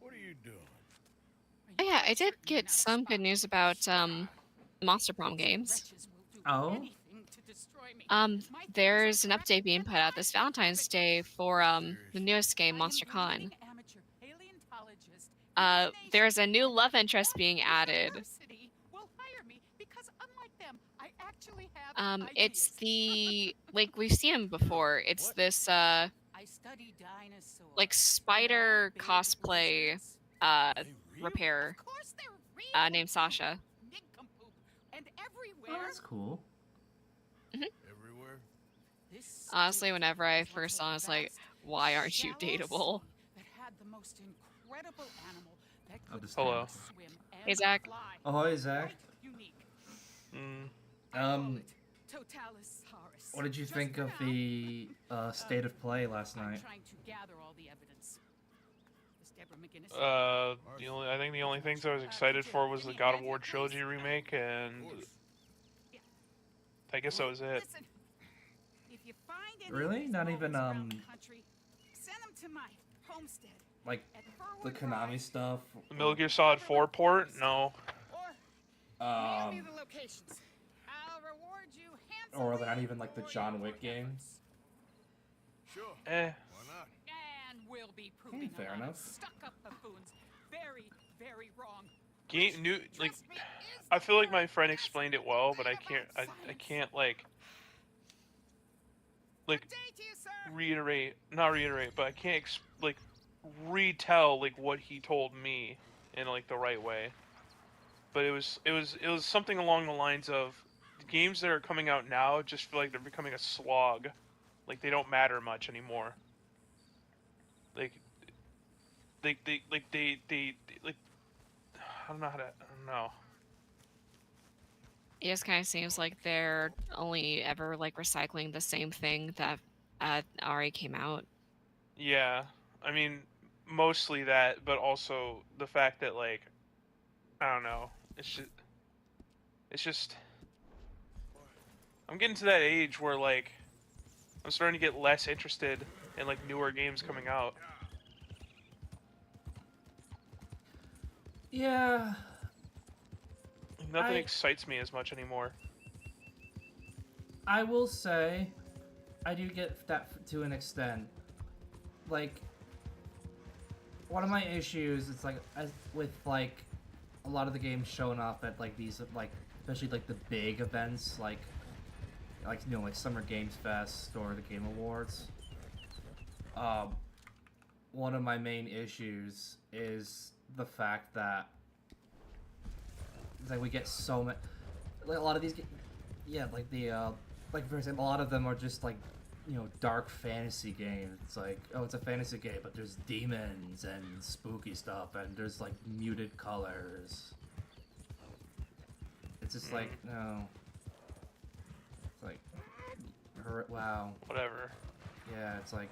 What are you doing? Oh yeah, I did get some good news about Monster Prom games. Oh. There's an update being put out this Valentine's Day for the newest game, Monster Con. There's a new love interest being added. It's the like we've seen him before. It's this like spider cosplay repair named Sasha. Oh, that's cool. Everywhere? Honestly, whenever I first saw it, I was like, why aren't you dateable? Hello. Hey, Zach. Oh, hey, Zach. What did you think of the state of play last night? Trying to gather all the evidence. This I think the only things I was excited for was the God of War trilogy remake, and I guess that was it. Listen, if you find any Really? Not even around the country, send them to my homestead. like the Konami stuff. The Metal Gear Solid 4 port? No. Mail me the locations. I'll reward you Or handsomely not even like the John Wick game. Sure. Eh. Why not? and we'll be proving fair a lot of enough. stuck-up buffoons very, very wrong. I feel like my friend explained it well, but I can't not reiterate, but I can't retell like what he told me in like the right way. But it was something along the lines of the games that are coming out now just feel like they're becoming a slog, like they don't matter much anymore. Like I don't know. It just kind of seems like they're only ever like recycling the same thing that already came out. Yeah, I mean, mostly that, but also the fact that like, I don't know. It's just. I'm getting to that age where like, I'm starting to get less interested in like newer games coming out. Yeah. Nothing excites me as much anymore. I will say, I do get that to an extent. Like, one of my issues is like with like a lot of the games showing up at like these like especially like the big events like you know like Summer Games Fest or the Game Awards. One of my main issues is the fact that it's like we get so much like a lot of these like the like for example a lot of them are just like you know dark fantasy games. It's like, oh, it's a fantasy game but there's demons and spooky stuff and there's like muted colors. It's just like no, it's like wow, whatever. Yeah, it's like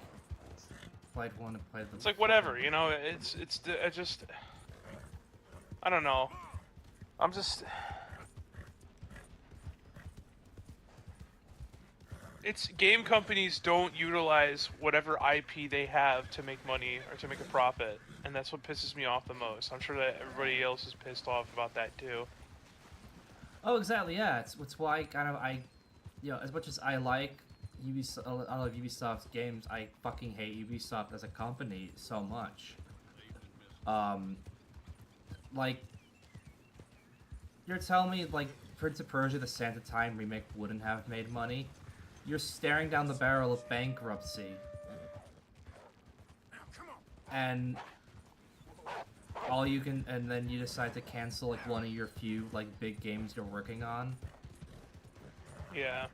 played one and played the. It's like whatever, you know. It's just I don't know. I'm just. It's game companies don't utilize whatever IP they have to make money or to make a profit, and that's what pisses me off the most. I'm sure that everybody else is pissed off about that too. Oh, exactly. Yeah, it's why kind of you know, as much as I like Ubisoft, I love Ubisoft's games, I fucking hate Ubisoft as a company so much. Like, you're telling me like Prince of Persia: The Sands of Time remake wouldn't have made money? You're staring down the barrel of bankruptcy. And all you can, and then you decide to cancel like one of your few like big games you're working on. Yeah.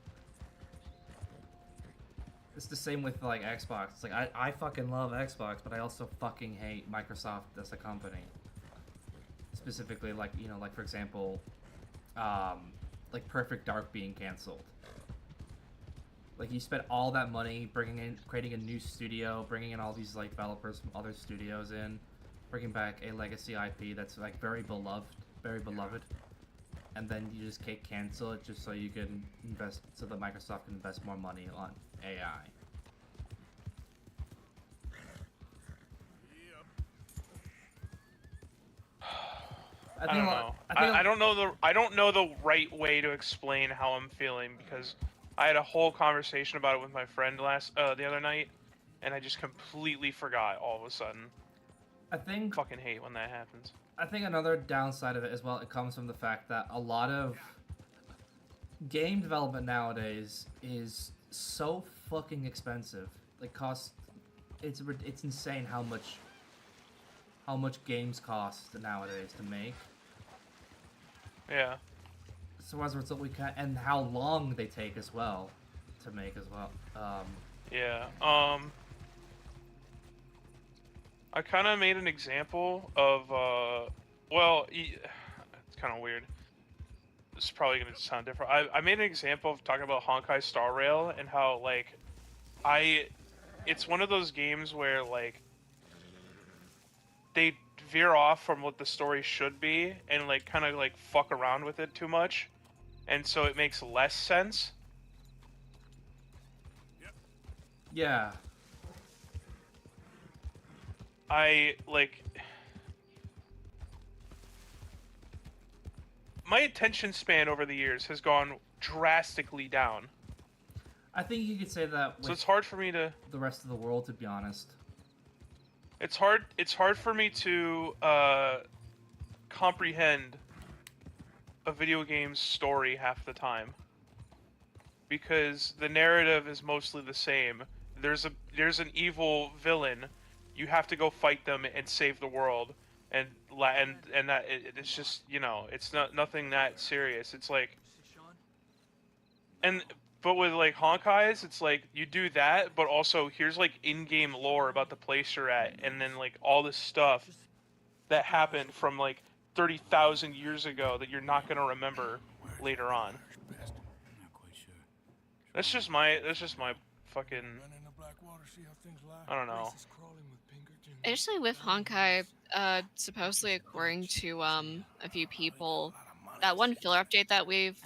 It's the same with like Xbox. It's like I fucking love Xbox, but I also fucking hate Microsoft as a company. Specifically, like you know, like for example, like Perfect Dark being canceled. Like you spent all that money creating a new studio, bringing in all these like developers from other studios in, bringing back a legacy IP that's like very beloved, and then you just can't cancel it just so you can invest, so that Microsoft can invest more money on AI. I don't know the right way to explain how I'm feeling because I had a whole conversation about it with my friend the other night, and I just completely forgot all of a sudden. I fucking hate when that happens. I think another downside of it as well, it comes from the fact that a lot of game development nowadays is so fucking expensive. Like it's insane how much games cost nowadays to make. Yeah. So as a result, and how long they take as well to make as well. Yeah. I kind of made an example of well, it's kind of weird. This is probably gonna sound different. I made an example of talking about Honkai Star Rail and how like it's one of those games where like they veer off from what the story should be and like kind of like fuck around with it too much, and so it makes less sense. Yeah. I like my attention span over the years has gone drastically down. I think you could say that with So it's hard for me to the rest of the world, to be honest. It's hard for me to comprehend a video game's story half the time, because the narrative is mostly the same. There's an evil villain, you have to go fight them and save the world, and that it's just, you know, it's nothing that serious. It's like, but with like Honkai's, it's like you do that, but also here's like in-game lore about the place you're at, and then like all this stuff that happened from like 30,000 years ago that you're not gonna remember later on. That's just my fucking, I don't know. Actually, with Honkai, supposedly according to a few people, that one filler update that we've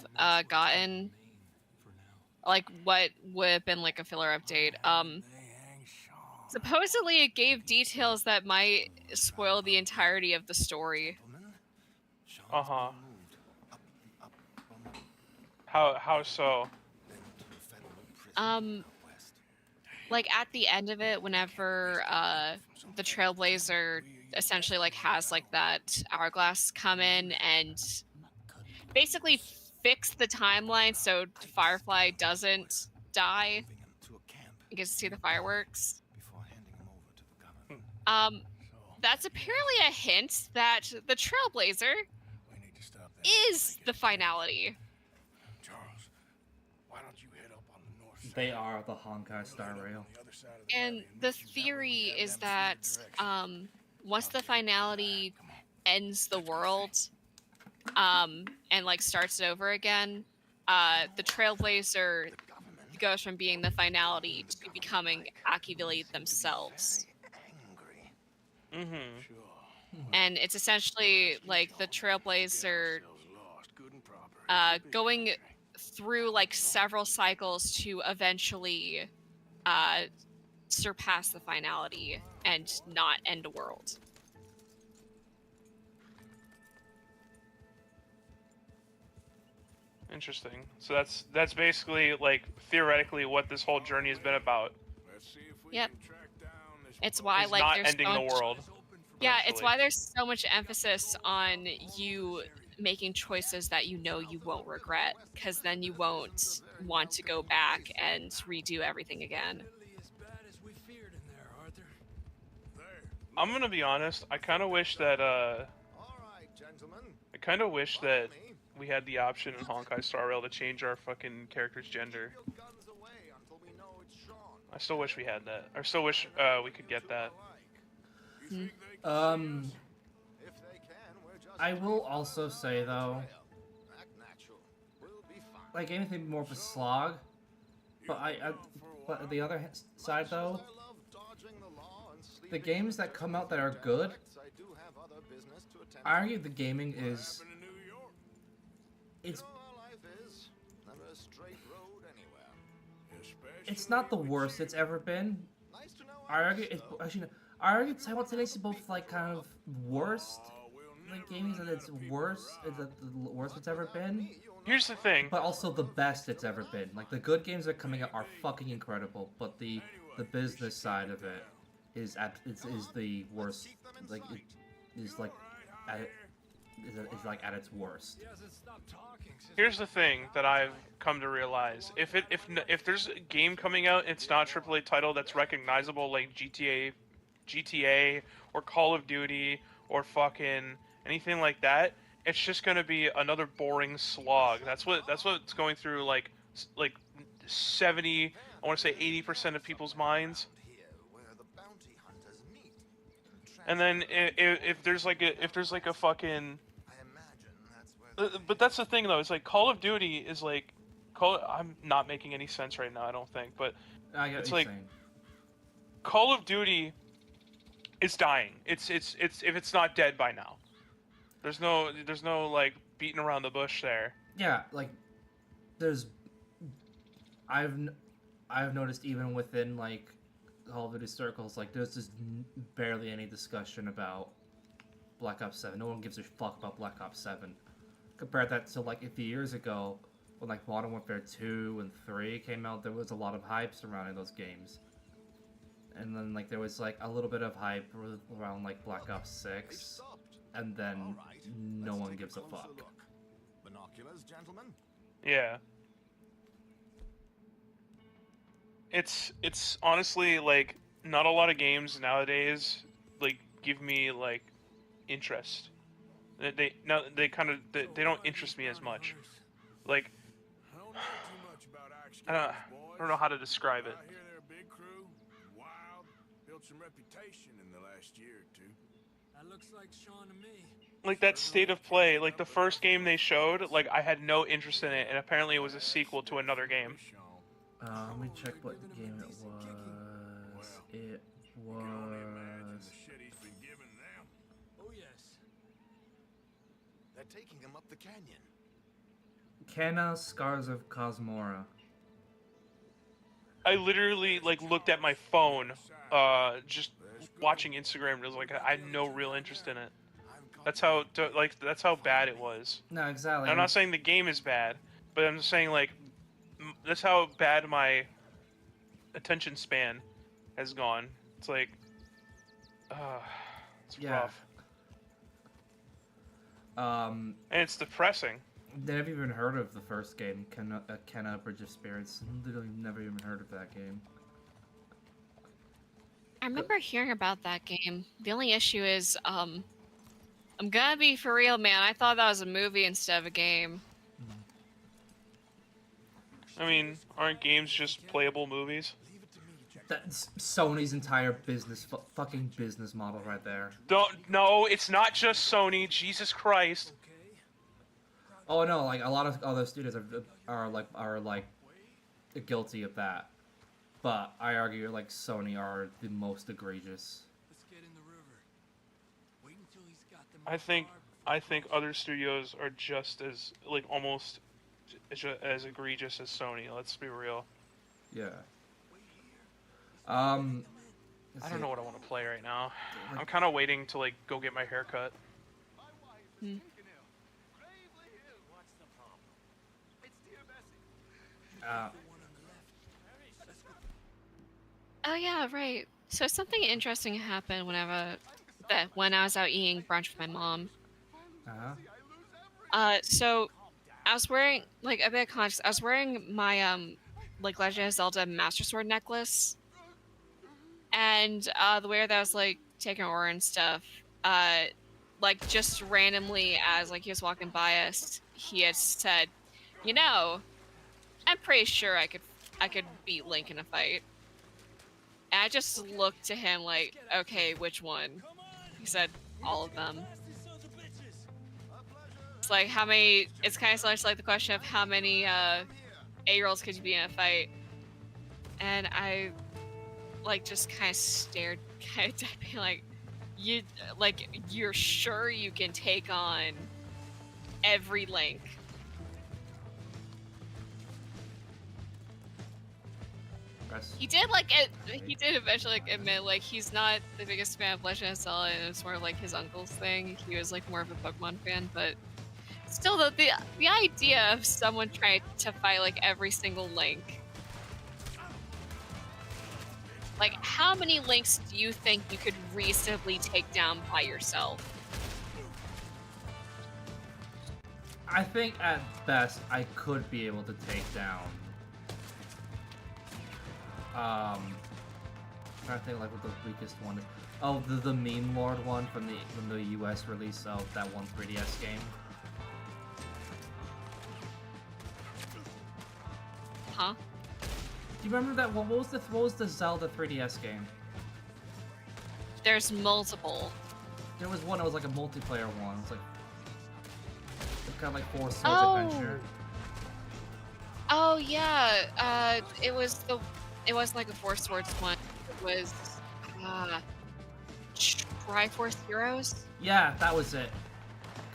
gotten, like what would have been like a filler update, supposedly it gave details that might spoil the entirety of the story. Uh-huh. How so? Like at the end of it, whenever the Trailblazer essentially like has like that hourglass come in and basically fix the timeline so Firefly doesn't die and gets to see the fireworks. That's apparently a hint that the Trailblazer is the finality. They are the Honkai Star Rail. And the theory is that once the finality ends the world and like starts it over again, the Trailblazer goes from being the finality to becoming Akivili themselves. And it's essentially like the Trailblazer going through like several cycles to eventually surpass the finality and not end a world. Interesting. So that's basically like theoretically what this whole journey has been about. Yep. It's why like not there's ending so the much, world. yeah, it's why there's so much emphasis on you making choices that you know you won't regret, because then you won't want to go back and redo everything again. I'm gonna be honest. I kind of wish that we had the option in Honkai Star Rail to change our fucking character's gender. I still wish we had that. I still wish we could get that. I will also say though, like anything more of a slog, but but on the other side though, the games that come out that are good, I argue the gaming is, it's not the worst it's ever been. I argue it's actually, I argue simultaneously both like kind of worst like games, and it's worse, it's the worst it's ever been. Here's the thing. But also the best it's ever been. Like the good games that are coming out are fucking incredible, but the business side of it is the worst. Like it is like is like at its worst. Here's the thing that I've come to realize: if there's a game coming out, it's not a AAA title that's recognizable, like GTA or Call of Duty or fucking anything like that. It's just gonna be another boring slog. That's what's going through like 70, I want to say 80% of people's minds. And then if there's like a fucking, but that's the thing though. It's like Call of Duty is like, I'm not making any sense right now, I don't think, but I get it's what like you're saying. Call of Duty it's dying. It's if it's not dead by now. There's no like beating around the bush there. Yeah, like there's I've noticed even within like Call of Duty circles, like there's just barely any discussion about Black Ops 7. No one gives a fuck about Black Ops 7. Compare that to like a few years ago when like Modern Warfare 2 and 3 came out, there was a lot of hype surrounding those games. And then like there was like a little bit of hype around like Black Ops 6, and then no one gives a fuck. Binoculars, gentlemen? Yeah. It's honestly like not a lot of games nowadays like give me like interest. They don't interest me as much. Like I don't know how to describe it. I hear they're a big crew, wild, built some reputation in the last year or two. That looks like Sean to me. Like that State of Play, like the first game they showed, like I had no interest in it, and apparently it was a sequel to another game. Let me check what game it was. It was. Oh yes. They're taking him up the canyon. Kenna Scars of Cosmora. I literally like looked at my phone, just watching Instagram. It was like I had no real interest in it. That's how bad it was. No, exactly. I'm not saying the game is bad, but I'm just saying like that's how bad my attention span has gone. It's like, it's rough. And it's depressing. Never even heard of the first game, Kenna Bridge of Spirits. Literally never even heard of that game. I remember hearing about that game. The only issue is, I'm gonna be for real, man. I thought that was a movie instead of a game. I mean, aren't games just playable movies? That's Sony's entire fucking business model right there. No, it's not just Sony. Jesus Christ. Oh no, like a lot of other studios are guilty of that, but I argue like Sony are the most egregious. Let's get in the river. Wait until he's got them. I think other studios are just as like almost as egregious as Sony. Let's be real. Yeah. I don't know what I want to play right now. I'm kind of waiting to like go get my hair cut. Oh yeah, right. So something interesting happened when I was out eating brunch with my mom. So I was wearing like a bit of context. I was wearing my like Legend of Zelda Master Sword necklace, and the way that I was like taking order and stuff, like just randomly as like he was walking by us, he had said, "You know, I'm pretty sure I could beat Link in a fight." And I just looked to him like, "Okay, which one?" He said, "All of them." It's like how many? It's kind of similar to like the question of how many 8-year-olds could you be in a fight? And I like just kind of stared, kind of typing like, you're sure you can take on every Link? He did eventually like admit like he's not the biggest fan of Legend of Zelda, and it's more like his uncle's thing. He was like more of a Pokemon fan, but still the idea of someone trying to fight like every single Link. Like how many Links do you think you could reasonably take down by yourself? I think at best I could be able to take down. I'm trying to think like what the weakest one is. Oh, the Meme Lord one from the US release of that one 3DS game. Huh? Do you remember that one? What was the Zelda 3DS game? There's multiple. There was one that was like a multiplayer one. It's like kind of like Four Swords Adventure. Oh yeah, it wasn't like a Four Swords one. It was Triforce Heroes? Yeah, that was it.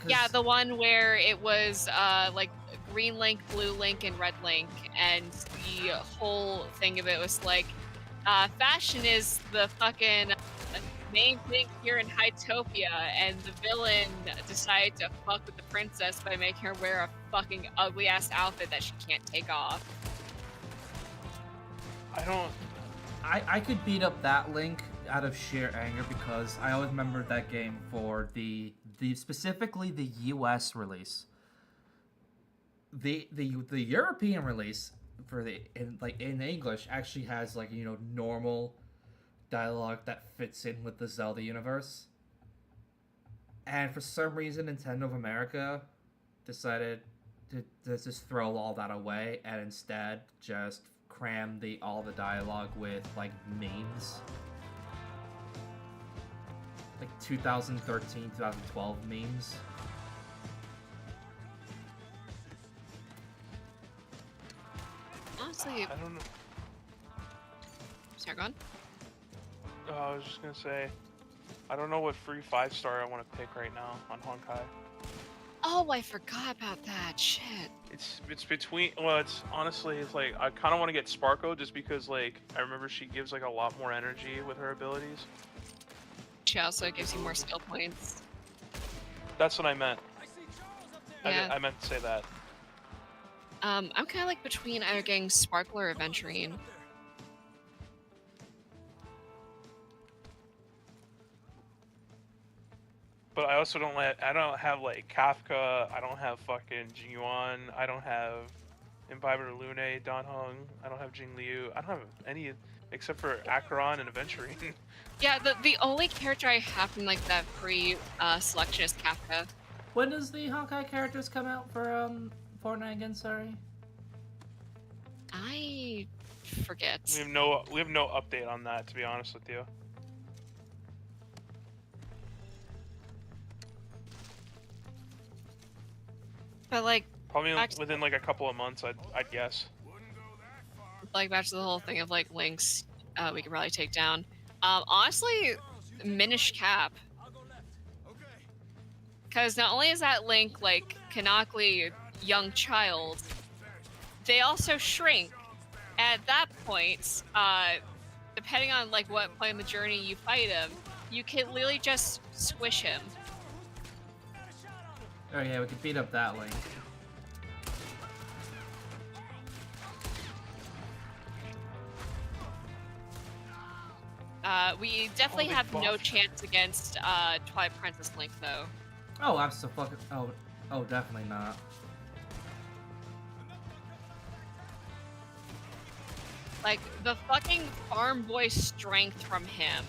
Yeah, the one where it was like Green Link, Blue Link, and Red Link, and the whole thing of it was like, fashion is the fucking main thing here in Hytopia, and the villain decided to fuck with the princess by making her wear a fucking ugly ass outfit that she can't take off. I could beat up that Link out of sheer anger because I always remembered that game for the specifically the US release. The European release for in English actually has like, you know, normal dialogue that fits in with the Zelda universe. And for some reason Nintendo of America decided to just throw all that away and instead just cram all the dialogue with like memes. Like 2013, 2012 memes. Honestly, I don't know. Sorry, go on. I was just gonna say, I don't know what free 5-star I want to pick right now on Honkai. Oh, I forgot about that. Shit. It's between. Well, it's honestly, it's like I kind of want to get Sparko just because like I remember she gives like a lot more energy with her abilities. She also gives you more skill points. That's what I meant. Yeah. I meant to say that. I'm kind of like between either getting Sparkle or Aventurine. But I also don't I don't have like Kafka. I don't have fucking Jinyuan. I don't have Imbiber Lune, Dan Heng. I don't have Jing Liu. I don't have any except for Acheron and Aventurine. Yeah, the only character I have from like that free selection is Kafka. When does the Honkai characters come out for Fortnite again? Sorry, I forget. We have no update on that, to be honest with you. But like probably within like a couple of months, I'd guess. Like back to the whole thing of like links, we could probably take down. Honestly, Minish Cap. Because not only is that Link like canonically young child, they also shrink. At that point, depending on like what point in the journey you fight him, you can literally just squish him. Oh yeah, we could beat up that Link. We definitely have no chance against Twilight Princess Link, though. Oh, absolutely. Oh, definitely not. Like, the fucking farm boy strength from him,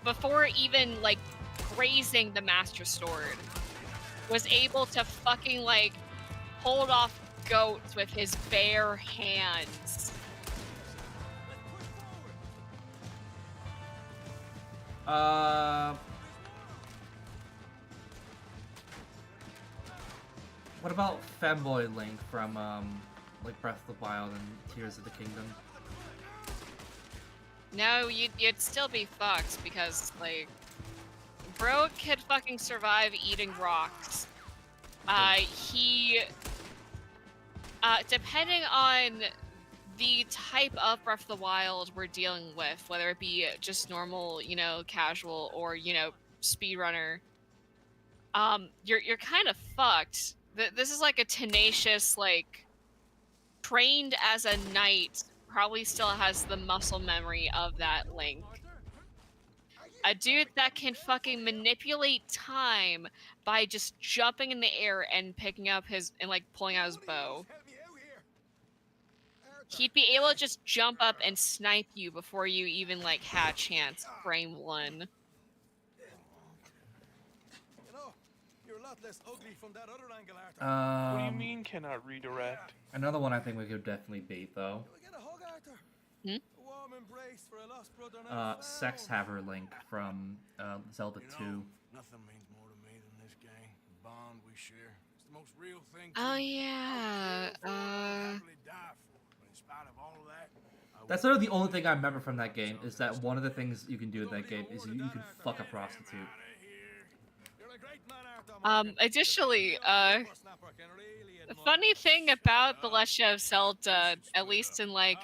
before even, like, grazing the Master Sword, was able to fucking, like, hold off goats with his bare hands. What about Femboy Link from like Breath of the Wild and Tears of the Kingdom? No, you'd still be fucked because, like, bro could fucking survive eating rocks. Depending on the type of Breath of the Wild we're dealing with, whether it be just normal, you know, casual, or, you know, speedrunner, you're kind of fucked. This is like a tenacious, like, trained as a knight, probably still has the muscle memory of that Link. A dude that can fucking manipulate time by just jumping in the air and picking up and like pulling out his bow. He'd be able to just jump up and snipe you before you even like had a chance. Frame one. You know, you're a lot less ugly from that other angle, Arthur. What do you mean cannot redirect? Another one I think we could definitely beat though. Sex Haver Link from Zelda 2. Nothing means more to me than this gang. The bond we share. It's the most real thing. Oh yeah. Die for. But in spite of all of that, I That's sort of the only thing I remember from that game, is that one of the things you can do in that game is you can fuck a prostitute. Additionally, the funny thing about The Legend of Zelda, at least in like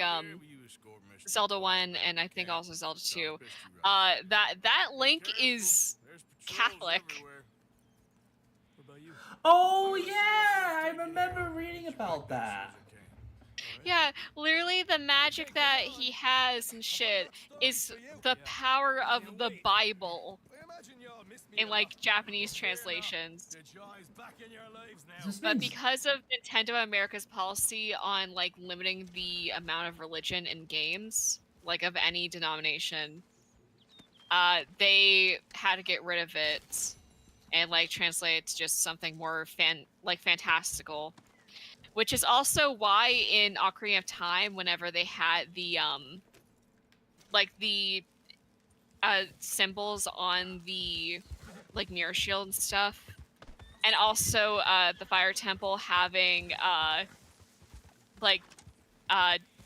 Zelda 1 and I think also Zelda 2, that Link is Catholic. Oh yeah, I remember reading about that. Yeah, literally the magic that he has and shit is the power of the Bible in like Japanese translations. But because of Nintendo America's policy on like limiting the amount of religion in games, like of any denomination, they had to get rid of it and like translate it to just something more fantastical. Which is also why in Ocarina of Time, whenever they had the symbols on the like mirror shield and stuff, and also the Fire Temple having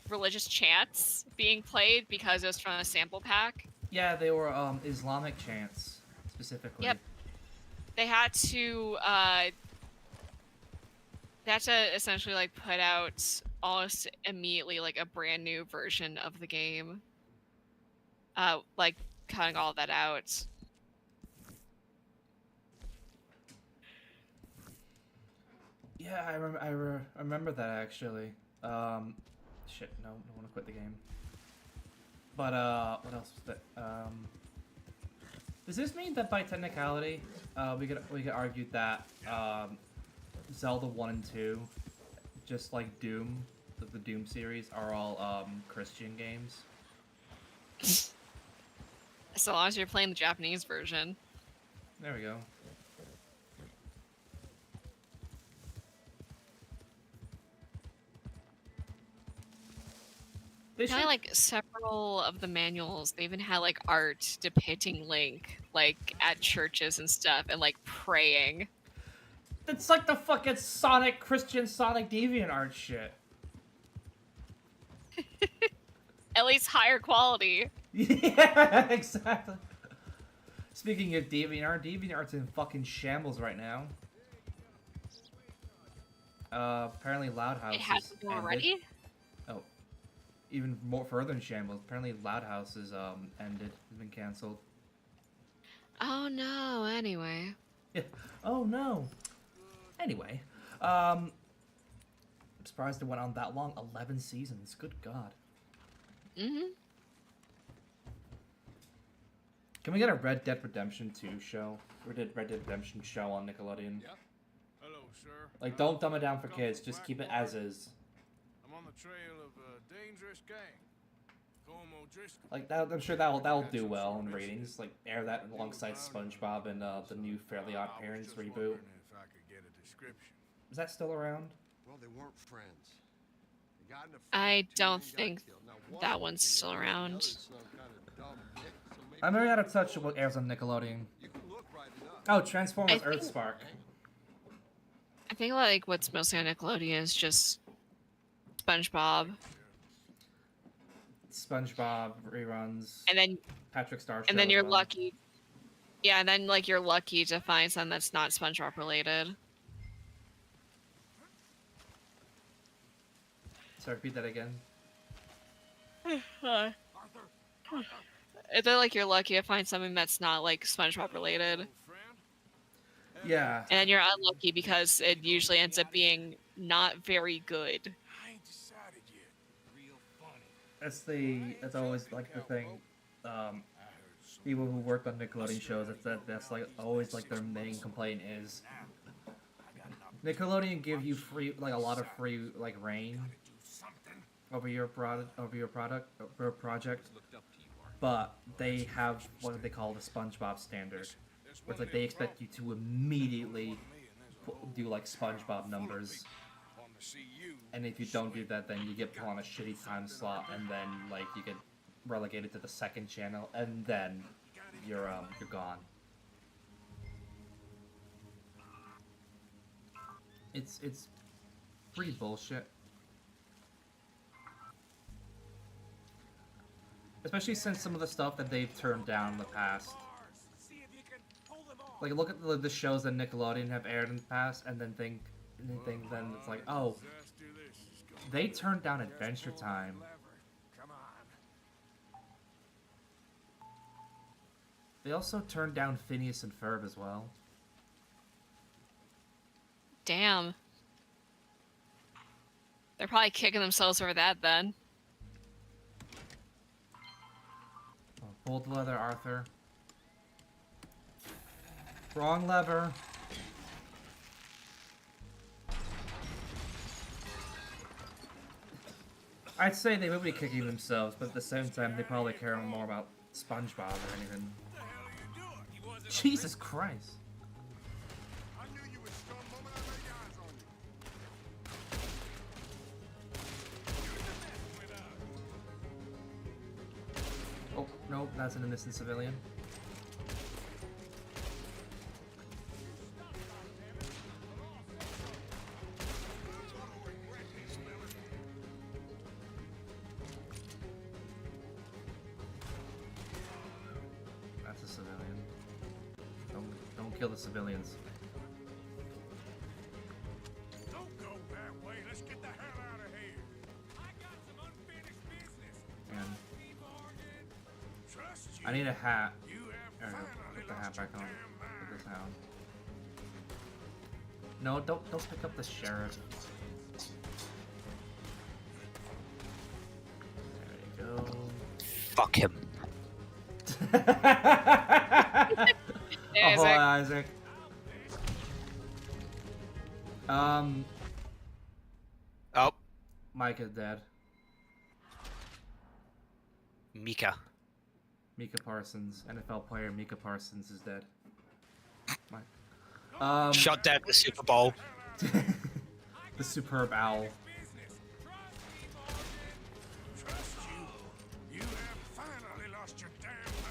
religious chants being played because it was from a sample pack. Yeah, they were Islamic chants specifically. Yep. They had to essentially like put out almost immediately like a brand new version of the game. Like cutting all that out. Yeah, I remember that actually. Shit, no, I don't want to quit the game. But what else was that? Does this mean that by technicality, we could argue that Zelda 1 and 2, just like Doom, the Doom series, are all Christian games? So long as you're playing the Japanese version. There we go. Like several of the manuals, they even had like art depicting Link, like at churches and stuff, and like praying. It's like the fucking Christian Sonic DeviantArt shit. At least higher quality. Yeah, exactly. Speaking of DeviantArt, DeviantArt's in fucking shambles right now. Apparently Loud House. It hasn't been already? Oh. Even more further in shambles. Apparently Loud House is ended. Has been cancelled. Oh no, anyway. Yeah. Oh no. Anyway. I'm surprised it went on that long. 11 seasons. Good God. Mm-hmm. Can we get a Red Dead Redemption 2 show? Red Dead Redemption show on Nickelodeon? Yep. Hello, sir. Like, don't dumb it down for kids. Just keep it as is. I'm on the trail of a dangerous gang. Like that, I'm sure that'll do well in ratings. Like air that alongside SpongeBob and the new Fairly Odd Parents reboot. Is that still around? Well, they weren't friends. I don't think that one's still around. I'm very out of touch with what airs on Nickelodeon. Oh, Transformers Earthspark. I think like what's mostly on Nickelodeon is just SpongeBob. SpongeBob reruns. And then Patrick Star Show. And then you're lucky. Yeah, and then like you're lucky to find something that's not SpongeBob related. Sorry, repeat that again. They're like you're lucky to find something that's not like SpongeBob related. Yeah. And then you're unlucky because it usually ends up being not very good. That's always like the thing. People who worked on Nickelodeon shows, that's like always like their main complaint is Nickelodeon give you a lot of free like reign over your project, but they have what they call the SpongeBob standard, where it's like they expect you to immediately do like SpongeBob numbers. And if you don't do that, then you get put on a shitty time slot, and then like you get relegated to the second channel, and then you're gone. It's pretty bullshit. Especially since some of the stuff that they've turned down in the past. Like, look at the shows that Nickelodeon have aired in the past, and then then it's like, oh, they turned down Adventure Time. They also turned down Phineas and Ferb as well. Damn. They're probably kicking themselves over that then. Oh, pull the lever, Arthur. Wrong lever. I'd say they would be kicking themselves, but at the same time, they probably care more about SpongeBob or anything. Jesus Christ. Oh, no, that's an innocent civilian. That's a civilian. Don't kill the civilians. Don't go that way. Let's get the hell out of here. I got some unfinished business. And Trust you. I need a hat. You There have we go. finally Put the hat lost back your on. damn Put mind. this down. No, don't pick up the sheriff. There you go. Fuck him. There's Oh, Isaac. Isaac. Oh, Mike is dead. Mika. Mika Parsons, NFL player Mika Parsons is dead. Mike. Shot dead at the Super Bowl. The superb owl. You have finally lost your damn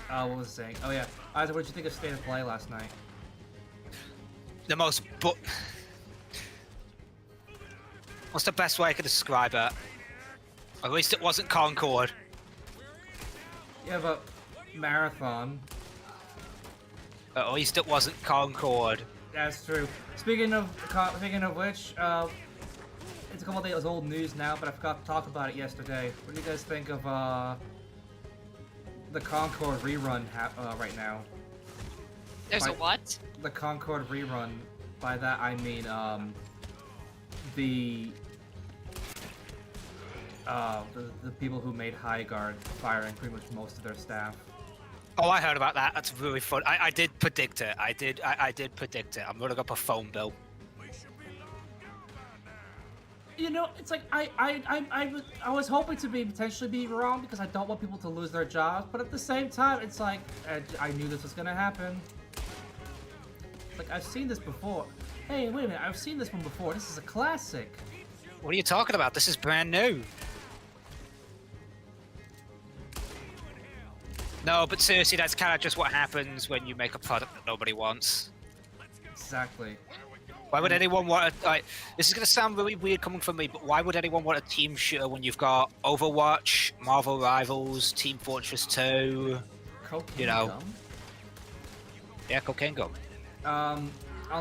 mind. What was I saying? Oh yeah, Isaac, what did you think of State of Play last night? The most what's the best way I could describe it? At least it wasn't Concord. Yeah, but Marathon. At least it wasn't Concord. That's true. Speaking of which, it's a couple days old news now, but I forgot to talk about it yesterday. What do you guys think of the Concord rerun right now? There's a what? The Concord rerun. By that I mean the people who made High Guard firing pretty much most of their staff. Oh, I heard about that. That's really fun. I did predict it. I did predict it. I'm running up a phone bill. You know, it's like I was hoping to potentially be wrong because I don't want people to lose their jobs, but at the same time, it's like I knew this was gonna happen. Like I've seen this before. Hey, wait a minute! I've seen this one before. This is a classic. What are you talking about? This is brand new. No, but seriously, that's kind of just what happens when you make a product that nobody wants. Exactly. Why would anyone want a, like, this is going to sound really weird coming from me, but why would anyone want a team shooter when you've got Overwatch, Marvel Rivals, Team Fortress 2, Cocaine you know? gum? Yeah, Cocaine Gum. On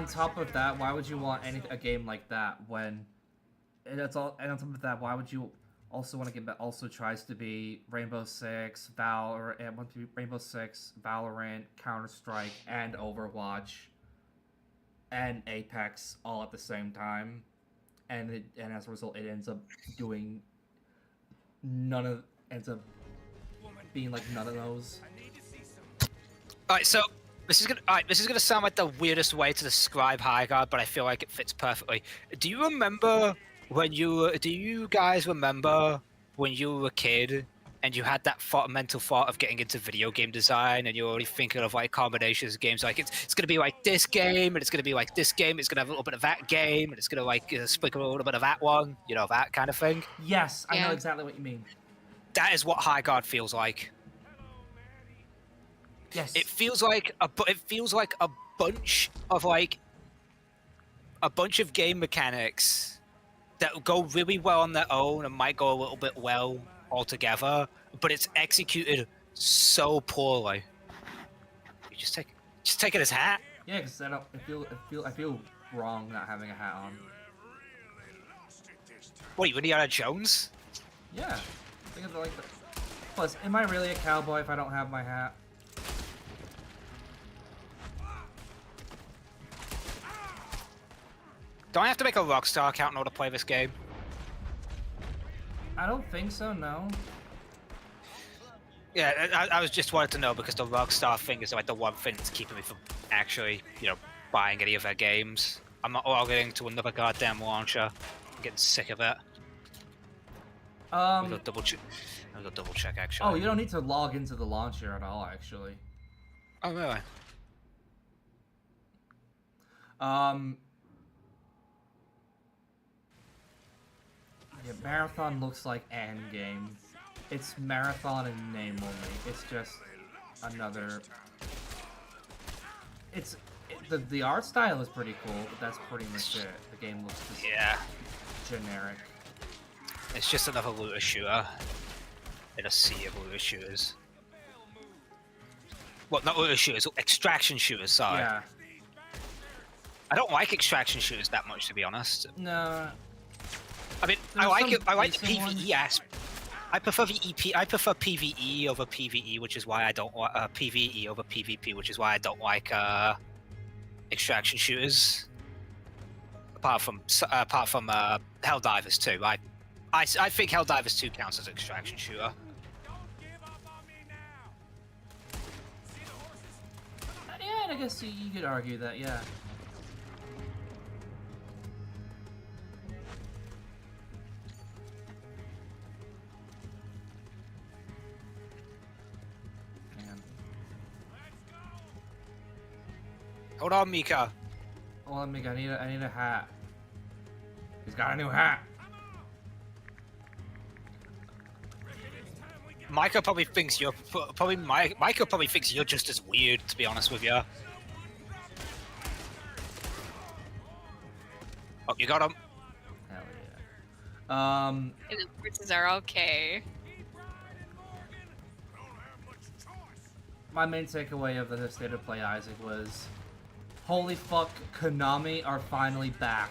top of that, why would you want a game like that when, and on top of that, why would you also want a game that also tries to be Rainbow Six, Rainbow Six, Valorant, Counter-Strike, and Overwatch, and Apex all at the same time, and as a result, it ends up being like none of those. Alright, so this is gonna sound like the weirdest way to describe High Guard, but I feel like it fits perfectly. Do you guys remember when you were a kid and you had that mental thought of getting into video game design, and you're already thinking of like combinations of games, like it's gonna be like this game, and it's gonna be like this game, it's gonna have a little bit of that game, and it's gonna like sprinkle a little bit of that one, you know, that kind of thing? Yes, I know exactly what you mean. That is what High Guard feels like. Yes. It feels like a bunch of game mechanics that go really well on their own and might go a little bit well altogether, but it's executed so poorly. You just taking his hat. Yeah, because I feel wrong not having a hat on. Wait, Indiana Jones? Yeah, think of it like that. Plus, am I really a cowboy if I don't have my hat? Do I have to make a Rockstar account in order to play this game? I don't think so, no. Yeah, I was just wanted to know because the Rockstar thing is like the one thing that's keeping me from actually, buying any of their games. I'm not logging into another goddamn launcher. I'm getting sick of it. I'm gonna double check actually. Oh, you don't need to log into the launcher at all, actually. Oh, really? Yeah, Marathon looks like Endgame. It's Marathon in name only. It's just another... The art style is pretty cool, but that's pretty much it. The game looks just generic. It's just another looter shooter in a sea of looter shooters. Well, not looter shooters, extraction shooters, sorry. Yeah. I don't like extraction shooters that much, to be honest. No. I mean, I like the PvE aspect. I prefer PvE over PvE, which is why I don't like PvE over PvP, which is why I don't like extraction shooters. Apart from Helldivers 2, I think Helldivers 2 counts as an extraction shooter. Yeah, I guess you could argue that, yeah. Hold on, Mika. Hold on, Mika. I need a hat. He's got a new hat. Micah probably thinks you're Micah probably thinks you're just as weird, to be honest with you. Oh, you got him. Hell yeah. And the horses are okay. My main takeaway of the State of Play Isaac was, holy fuck, Konami are finally back.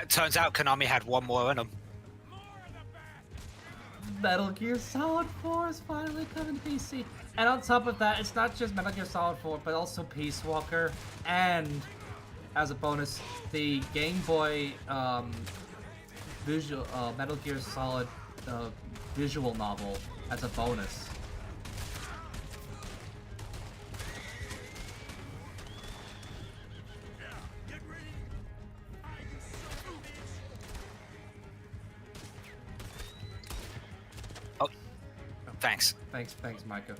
Turns out Konami had one more in them. Metal Gear Solid 4 is finally coming to PC. And on top of that, it's not just Metal Gear Solid 4, but also Peace Walker, and as a bonus, the Game Boy Metal Gear Solid visual novel as a bonus. Thanks. Thanks, Micah.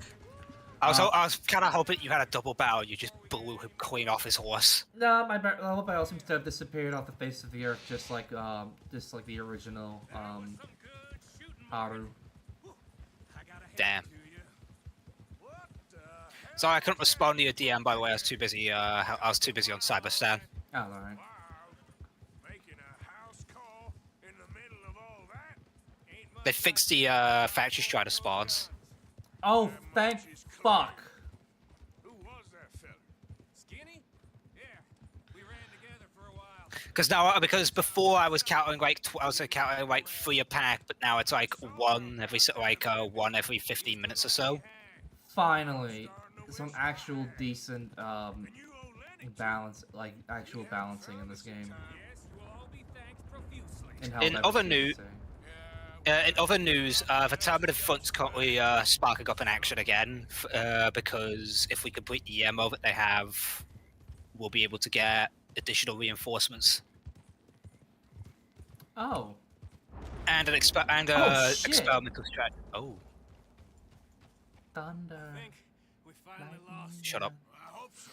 I was kind of hoping you had a double barrel. You just blew him clean off his horse. No, my level barrel seems to have disappeared off the face of the earth, just like the original Haru. Damn. Sorry, I couldn't respond to your DM. By the way, I was too busy. I was too busy on Cyberstan. Oh, alright. They fixed the factory strider spawns. Oh, thank fuck. Who was that fella? Skinny? Yeah, we ran together for a Because while. because before I was counting like 3 a pack, but now it's like one every 15 minutes or so. Finally, some actual decent balance, like actual balancing in this game. In other news, the Terminative Front's currently sparking up in action again, because if we complete the EMO that they have, we'll be able to get additional reinforcements. Oh. And an experimental strat. Oh. Thunder. Shut up. I hope so.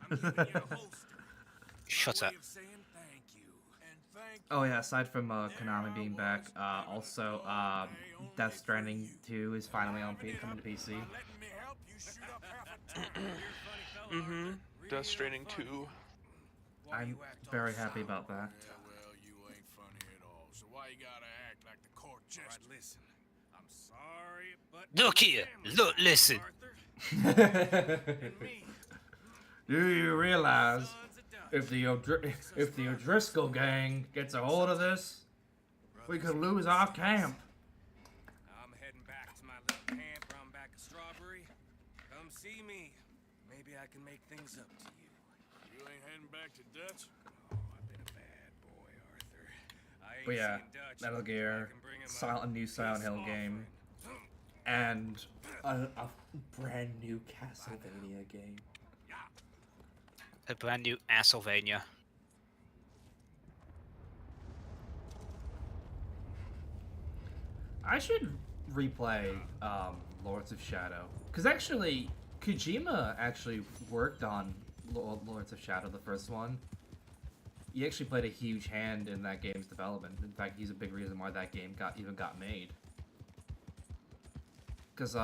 I'm giving you a holster. Shut up. Oh yeah, aside from Konami being back, also Death Stranding 2 is finally coming to PC. Mm-hmm. Death Stranding 2. I'm very happy about that. Well, you ain't funny at all, why you gotta act like the court jester. Alright, listen. I'm sorry, but Look here. Look, listen. Do you realize if the O'Driscoll gang gets a hold of this, we could lose our camp? I'm heading back to my little camp around back of Strawberry. Come see me. Maybe I can make things up to you. You ain't heading back to Dutch? Oh, I've been a bad boy, Arthur. I ain't But yeah, seen Dutch, Metal but Gear, I can bring him a new Silent Hill game, and a brand new Castlevania game. A brand new Castlevania. I should replay Lords of Shadow, because actually Kojima actually worked on Lords of Shadow, the first one. He actually played a huge hand in that game's development. In fact, he's a big reason why that game got made. Because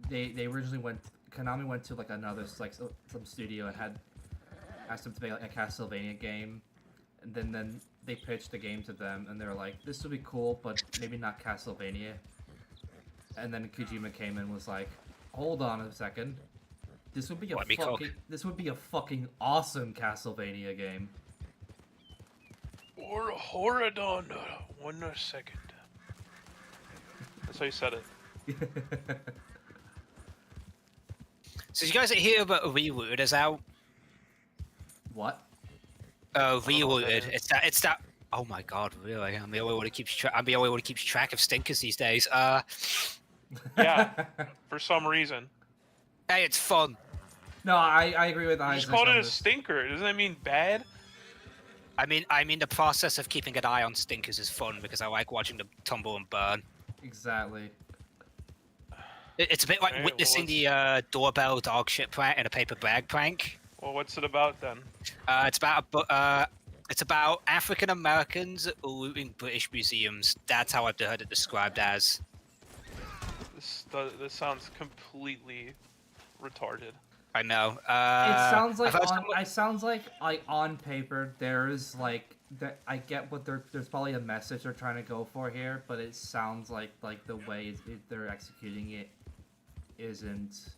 they originally Konami went to like another some studio and had asked them to make like a Castlevania game, and then they pitched the game to them, and they were like, "This would be cool, but maybe not Castlevania." And then Kojima came in and was like, "Hold on a second, this would be a fucking awesome Castlevania game." Or hold on 1 second. That's how you said it. So you guys hear about Reloaded is out? What? Reloaded. It's that. Oh my god, really? I'm the only one who keeps track of stinkers these days. Yeah, for some reason. Hey, it's fun. No, I agree with You Isaac. just called it on a this. stinker. Doesn't that mean bad? I mean the process of keeping an eye on stinkers is fun because I like watching them tumble and burn. Exactly. It's a bit like Alright, witnessing the doorbell dog shit prank and a paper bag prank. Well, what's it about then? It's about African Americans looting British museums. That's how I've heard it described as. This sounds completely retarded. I know. It sounds like I've heard on paper there's like that. I get what there's probably a message they're trying to go for here, but it sounds like the way they're executing it isn't.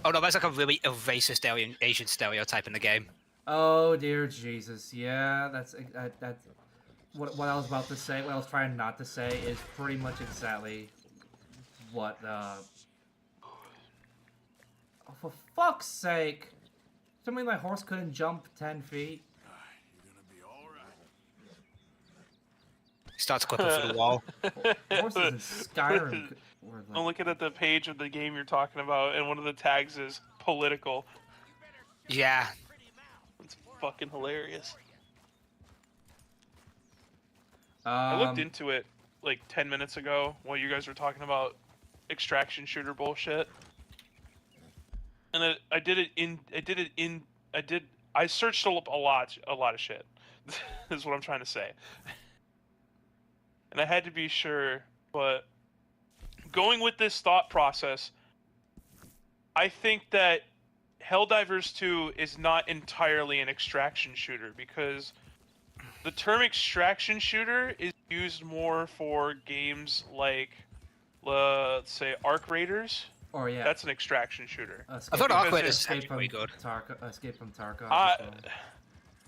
Oh no, that's like a really racist Asian stereotype in the game. Oh dear Jesus! Yeah, that's what I was about to say. What I was trying not to say is pretty much exactly what. Oh, for fuck's sake! Tell me my horse couldn't jump 10 feet. You're gonna be alright. Starts clipping through the wall. Horses in Skyrim. I'm looking at the page of the game you're talking about, and one of the tags is political. Yeah. It's fucking hilarious. I looked into it like 10 minutes ago while you guys were talking about extraction shooter bullshit. And I searched a lot of shit. Is what I'm trying to say. And I had to be sure, but going with this thought process, I think that Helldivers 2 is not entirely an extraction shooter, because the term extraction shooter is used more for games like, let's say, Arc Raiders. Oh yeah, that's an extraction shooter. I thought Arc Raiders is pretty good. Escape from Tarkov.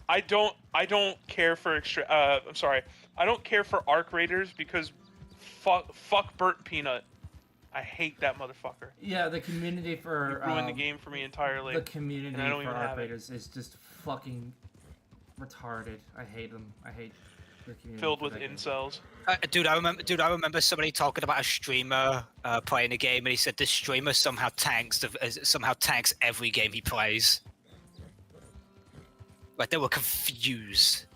I don't care for I'm sorry. I don't care for Arc Raiders because fuck Burnt Peanut. I hate that motherfucker. Yeah, the community for he ruined the game for me entirely. The community for Arc Raiders it. is just fucking retarded. I hate them. I hate the community. Filled with incels. Dude, I remember somebody talking about a streamer playing a game, and he said this streamer somehow tanks every game he plays. Like they were confused.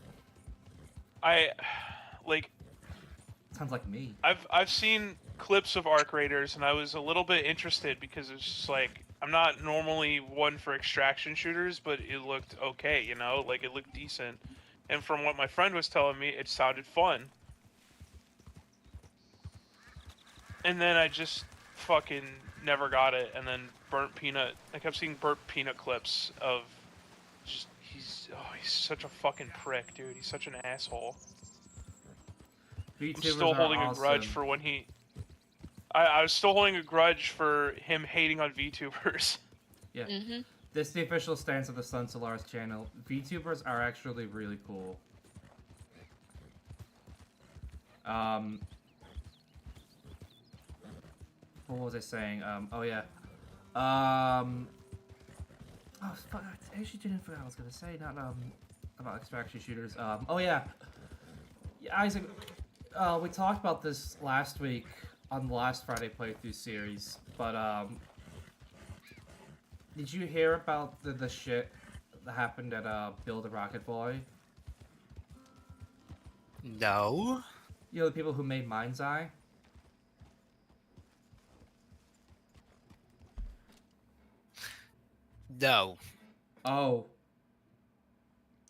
Sounds like me. I've seen clips of Arc Raiders, and I was a little bit interested because it's just like, I'm not normally one for extraction shooters, but it looked okay, you know, like it looked decent. And from what my friend was telling me, it sounded fun. And then I just fucking never got it. And then Burnt Peanut, I kept seeing Burnt Peanut clips of just, he's He's such a fucking prick, dude. He's such an asshole. I'm VTubers still are holding a grudge awesome. for when he... I was still holding a grudge for him hating on VTubers. Yeah. This is the official stance of the Solaris channel. VTubers are actually really cool. What was I saying? Oh yeah. Oh fuck! I actually didn't forget what I was gonna say. Not about extraction shooters. Oh yeah. Yeah, Isaac. We talked about this last week on the last Friday playthrough series, but did you hear about the shit that happened at Build a Rocket Boy? No. You know, the people who made Mind's Eye? No. Oh.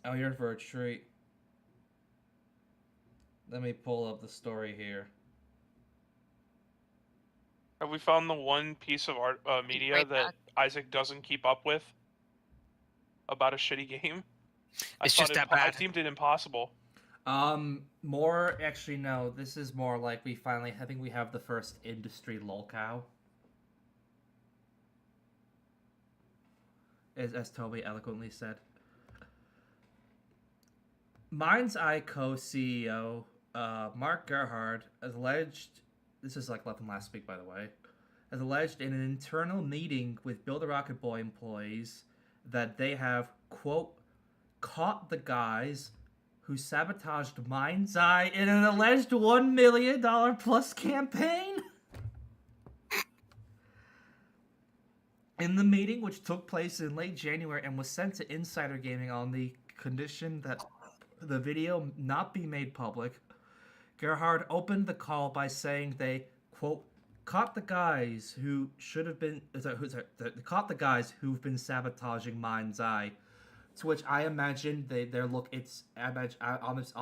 Oh, you're in for a treat. Let me pull up the story here. Have we found the one piece of art media that Isaac doesn't keep up with about a shitty game? It's just that bad. I deemed it impossible. More actually no. This is more like we finally. I think we have the first industry lolcow. As Toby eloquently said. Mind's Eye co-CEO Mark Gerhard alleged. This is like left from last week, by the way. Has alleged in an internal meeting with Build a Rocket Boy employees that they have, quote, caught the guys who sabotaged Mind's Eye in an alleged $1 million plus campaign. In the meeting, which took place in late January and was sent to Insider Gaming on the condition that the video not be made public, Gerhard opened the call by saying they, quote, caught the guys who should have been, caught the guys who've been sabotaging Mind's Eye. To which I imagine they're all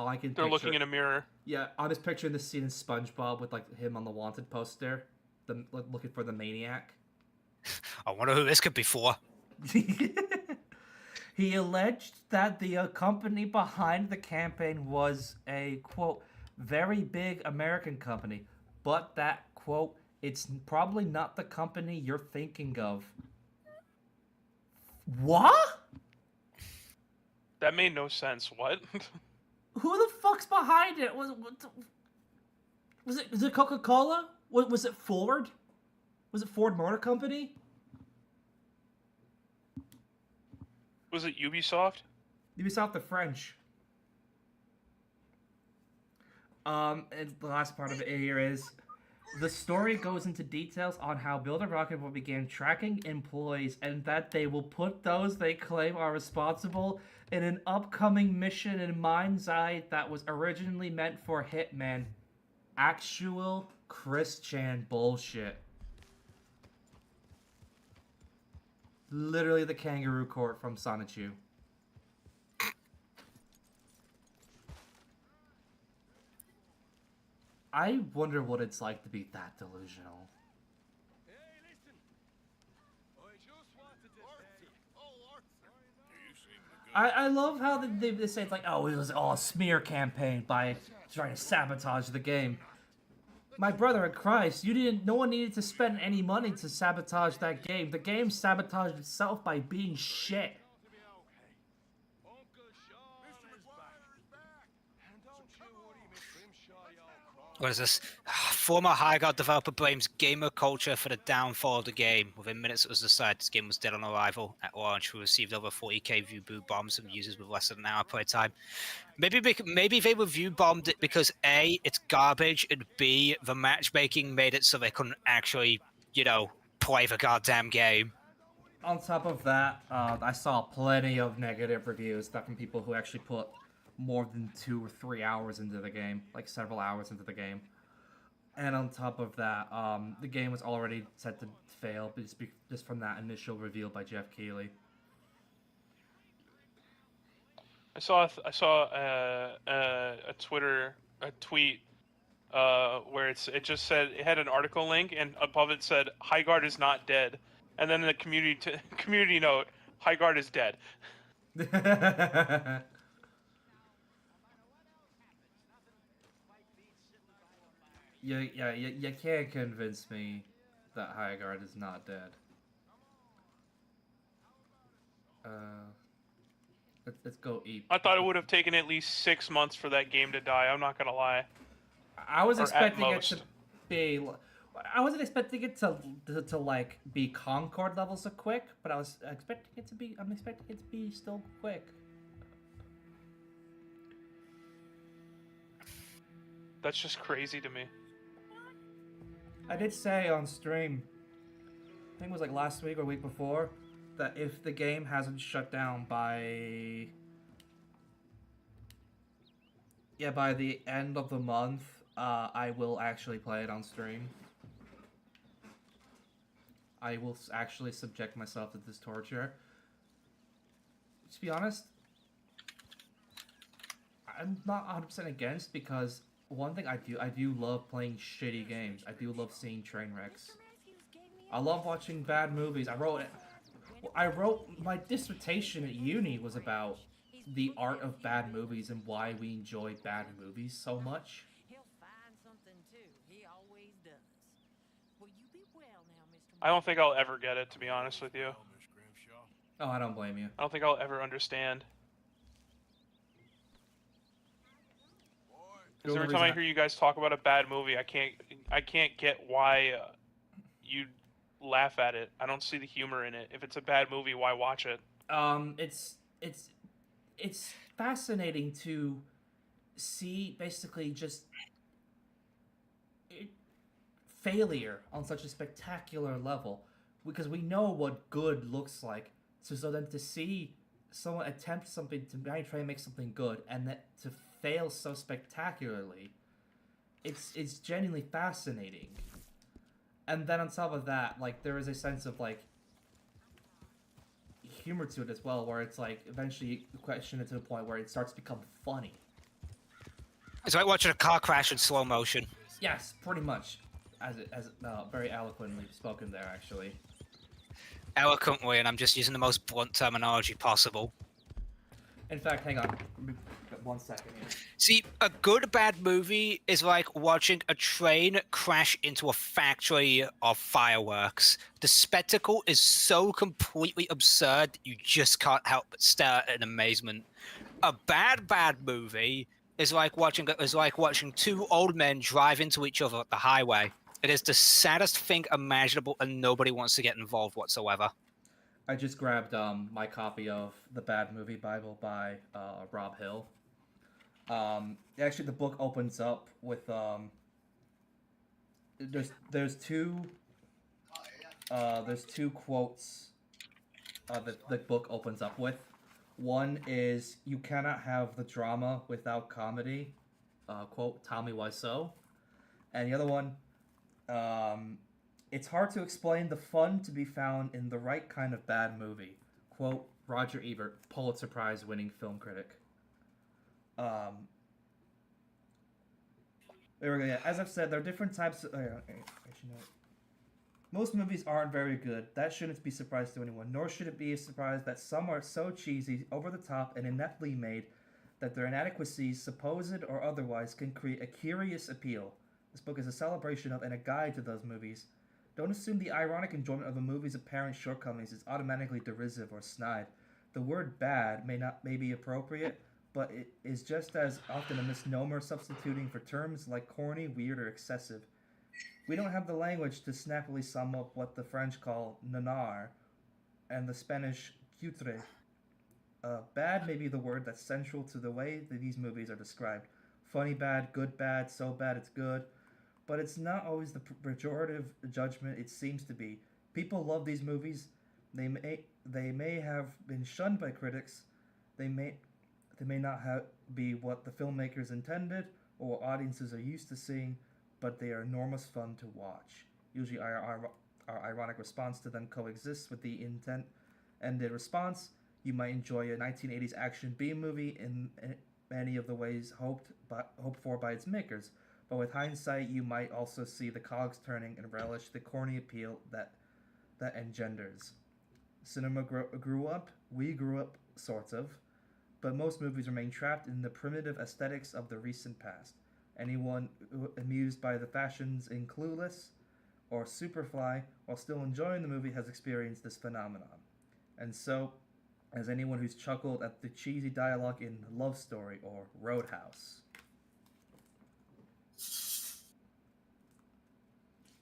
I can. They're looking in a mirror. Yeah, I'm just picturing this scene in SpongeBob with like him on the wanted poster, looking for the maniac. I wonder who this could be for. He alleged that the company behind the campaign was a, quote, very big American company, but that, quote, it's probably not the company you're thinking of. What? That made no sense. What? Who the fuck's behind it? Was it Coca-Cola? Was it Ford? Was it Ford Motor Company? Was it Ubisoft? Ubisoft the French. And the last part of it here is the story goes into details on how Build a Rocket Boy began tracking employees and that they will put those they claim are responsible in an upcoming mission in Mind's Eye that was originally meant for Hitman. Actual Chris Chan bullshit. Literally the kangaroo court from Sonichu. I wonder what it's like to be that delusional. Hey, listen. I just wanted to I love how they say it's like, oh, it was all a smear campaign by trying to sabotage the game. My brother in Christ, no one needed to spend any money to sabotage that game. The game sabotaged itself by being shit. What is this? Former High Guard developer blames gamer culture for the downfall of the game. Within minutes, it was decided this game was dead on arrival. At launch, we received over 40k view boot bombs from users with less than an hour playtime. Maybe they were view bombed it because A, it's garbage, and B, the matchmaking made it so they couldn't actually, play the goddamn game. On top of that, I saw plenty of negative reviews, stuff from people who actually put more than 2 or 3 hours into the game, like several hours into the game. And on top of that, the game was already set to fail just from that initial reveal by Jeff Keighley. I saw a tweet where it just said it had an article link and above it said Highguard is not dead, and then the community note Highguard is dead. You can't convince me that Highguard is not dead. Let's go eat. I thought it would have taken at least 6 months for that game to die. I'm not gonna lie. I was Or expecting at it most. to be. I wasn't expecting it to like be Concord levels of quick, but I was expecting it to be. I'm expecting it to be still quick. That's just crazy to me. I did say on stream, I think it was like last week or week before, that if the game hasn't shut down by the end of the month, I will actually play it on stream. I will actually subject myself to this torture. To be honest, I'm not 100% against, because one thing I do love playing shitty games. I do love seeing train wrecks. I love watching bad movies. I wrote my dissertation at uni was about the art of bad movies and why we enjoy bad movies so much. He'll find something too. He always does. Will you be well now, Mr. I don't think I'll ever get it, to be honest with you. Oh, I don't blame you. I don't think I'll ever understand. Because every time I hear you guys talk about a bad movie, I can't get why you laugh at it. I don't see the humor in it. If it's a bad movie, why watch it? It's fascinating to see basically just failure on such a spectacular level, because we know what good looks like. So then to see someone attempt something to try and make something good, and that to fail so spectacularly, it's genuinely fascinating. And then on top of that, like, there is a sense of like humor to it as well, where it's like eventually you question it to the point where it starts to become funny. It's like watching a car crash in slow motion. Yes, pretty much. As very eloquently spoken there, actually. Eloquently, and I'm just using the most blunt terminology possible. In fact, hang on. 1 second here. See, a good bad movie is like watching a train crash into a factory of fireworks. The spectacle is so completely absurd that you just can't help but stare in amazement. A bad movie is like watching two old men drive into each other at the highway. It is the saddest thing imaginable, and nobody wants to get involved whatsoever. I just grabbed my copy of the Bad Movie Bible by Rob Hill. Actually, the book opens up with there's two quotes that the book opens up with. One is, "You cannot have the drama without comedy," quote, Tommy Wiseau. And the other one, "It's hard to explain the fun to be found in the right kind of bad movie," quote, Roger Ebert, Pulitzer Prize winning film critic. There we go. Yeah, as I've said, there are different types of. Most movies aren't very good. That shouldn't be a surprise to anyone, nor should it be a surprise that some are so cheesy, over the top, and ineptly made that their inadequacies, supposed or otherwise, can create a curious appeal. This book is a celebration of and a guide to those movies. Don't assume the ironic enjoyment of a movie's apparent shortcomings is automatically derisive or snide. The word bad may be appropriate, but it is just as often a misnomer, substituting for terms like corny, weird, or excessive. We don't have the language to snappily sum up what the French call nanar and the Spanish cutre. Bad may be the word that's central to the way that these movies are described. Funny bad, good bad, so bad it's good. But it's not always the pejorative judgment it seems to be. People love these movies. They may have been shunned by critics. They may not be what the filmmakers intended or what audiences are used to seeing, but they are enormous fun to watch. Usually our ironic response to them coexists with the intended response. You might enjoy a 1980s action B-movie in many of the ways hoped for by its makers, but with hindsight you might also see the cogs turning and relish the corny appeal that engenders. Cinema grew up, we grew up sorts of, but most movies remain trapped in the primitive aesthetics of the recent past. Anyone amused by the fashions in Clueless or Superfly while still enjoying the movie has experienced this phenomenon. And so, as anyone who's chuckled at the cheesy dialogue in Love Story or Roadhouse.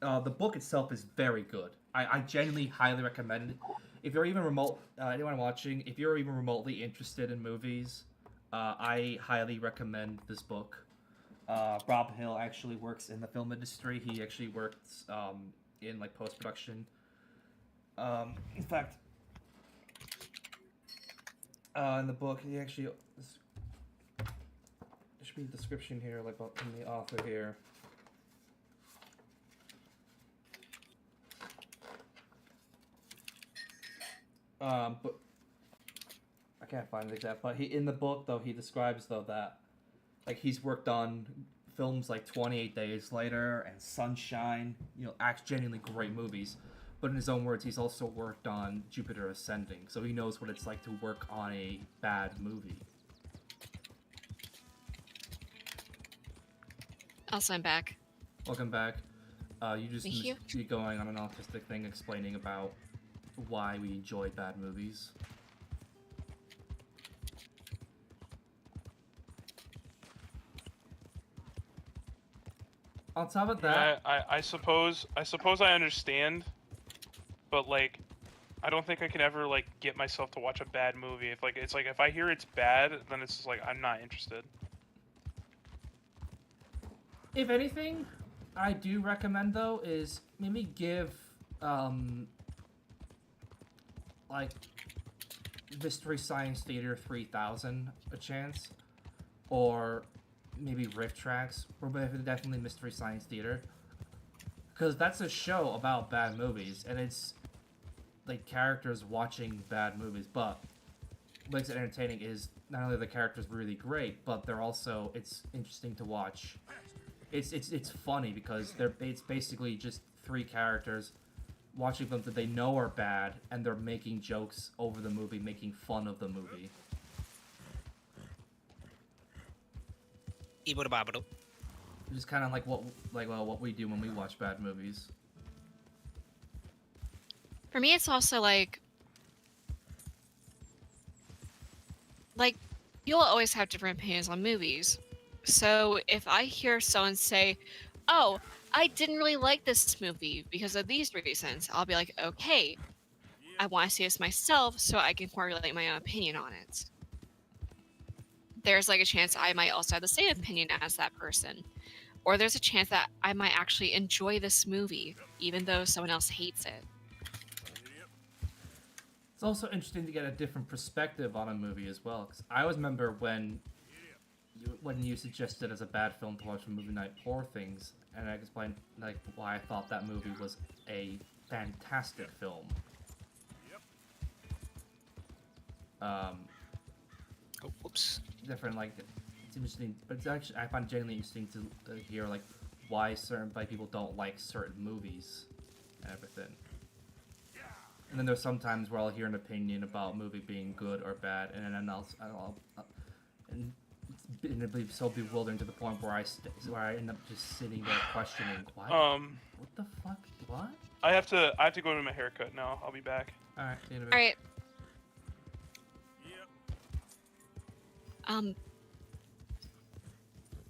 The book itself is very good. I genuinely highly recommend it. If you're even anyone watching, if you're even remotely interested in movies, I highly recommend this book. Rob Hill actually works in the film industry. He actually works in like post-production. In fact, in the book, he actually there should be a description here, like from the author here. But I can't find the exact. But in the book though, he describes though that like he's worked on films like 28 Days Later and Sunshine, genuinely great movies. But in his own words, he's also worked on Jupiter Ascending, so he knows what it's like to work on a bad movie. Also, I'm back. Welcome back. You just Thank you. be going on an autistic thing explaining about why we enjoy bad movies. On top of that, I suppose I understand, but like, I don't think I can ever like get myself to watch a bad movie. If I hear it's bad, then it's just like I'm not interested. If anything, I do recommend though is maybe give like Mystery Science Theater 3000 a chance, or maybe Riff Tracks, or definitely Mystery Science Theater, because that's a show about bad movies, and it's like characters watching bad movies. But what makes it entertaining is not only are the characters really great, but it's interesting to watch. It's funny because it's basically just three characters watching films that they know are bad, and they're making jokes over the movie, making fun of the movie. Which is kind of like what we do when we watch bad movies. For me, it's also like you'll always have different opinions on movies. So if I hear someone say, "Oh, I didn't really like this movie because of these reasons," I'll be like, "Okay, I want to see this myself so I can formulate my own opinion on it." There's like a chance I might also have the same opinion as that person. Or there's a chance that I might actually enjoy this movie, even though someone else hates it. It's also interesting to get a different perspective on a movie as well. Because I always remember when you suggested as a bad film to watch a movie night, Poor Things, and I explained like why I thought that movie was a fantastic film. Whoops. Different, like, it's interesting, but it's actually, I find it genuinely interesting to hear, like, why certain people don't like certain movies and everything. And then there's some times where I'll hear an opinion about a movie being good or bad, and then and it'll be so bewildering to the point where I end up just sitting there questioning, what the fuck, what? I have to go to my haircut now. I'll be back. Alright, see you in a bit. Alright.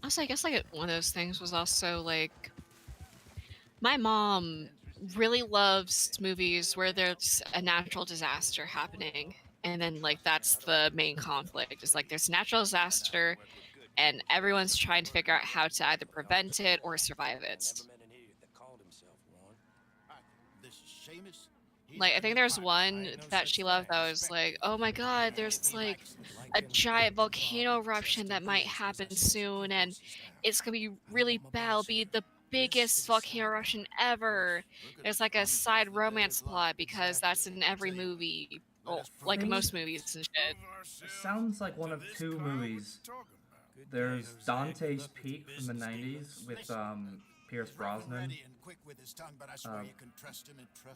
Also, I guess like one of those things was also like my mom really loves movies where there's a natural disaster happening, and then like that's the main conflict. It's like there's a natural disaster and everyone's trying to figure out how to either prevent it or survive it. Like, I think there's one that she loved that was like, oh my god, there's like a giant volcano eruption that might happen soon, and it's gonna be really bad. It'll be the biggest volcano eruption ever. There's like a side romance plot because that's in every movie. Well, like most movies and shit. It sounds like one of two movies. There's Dante's Peak from the 90s with Pierce Brosnan,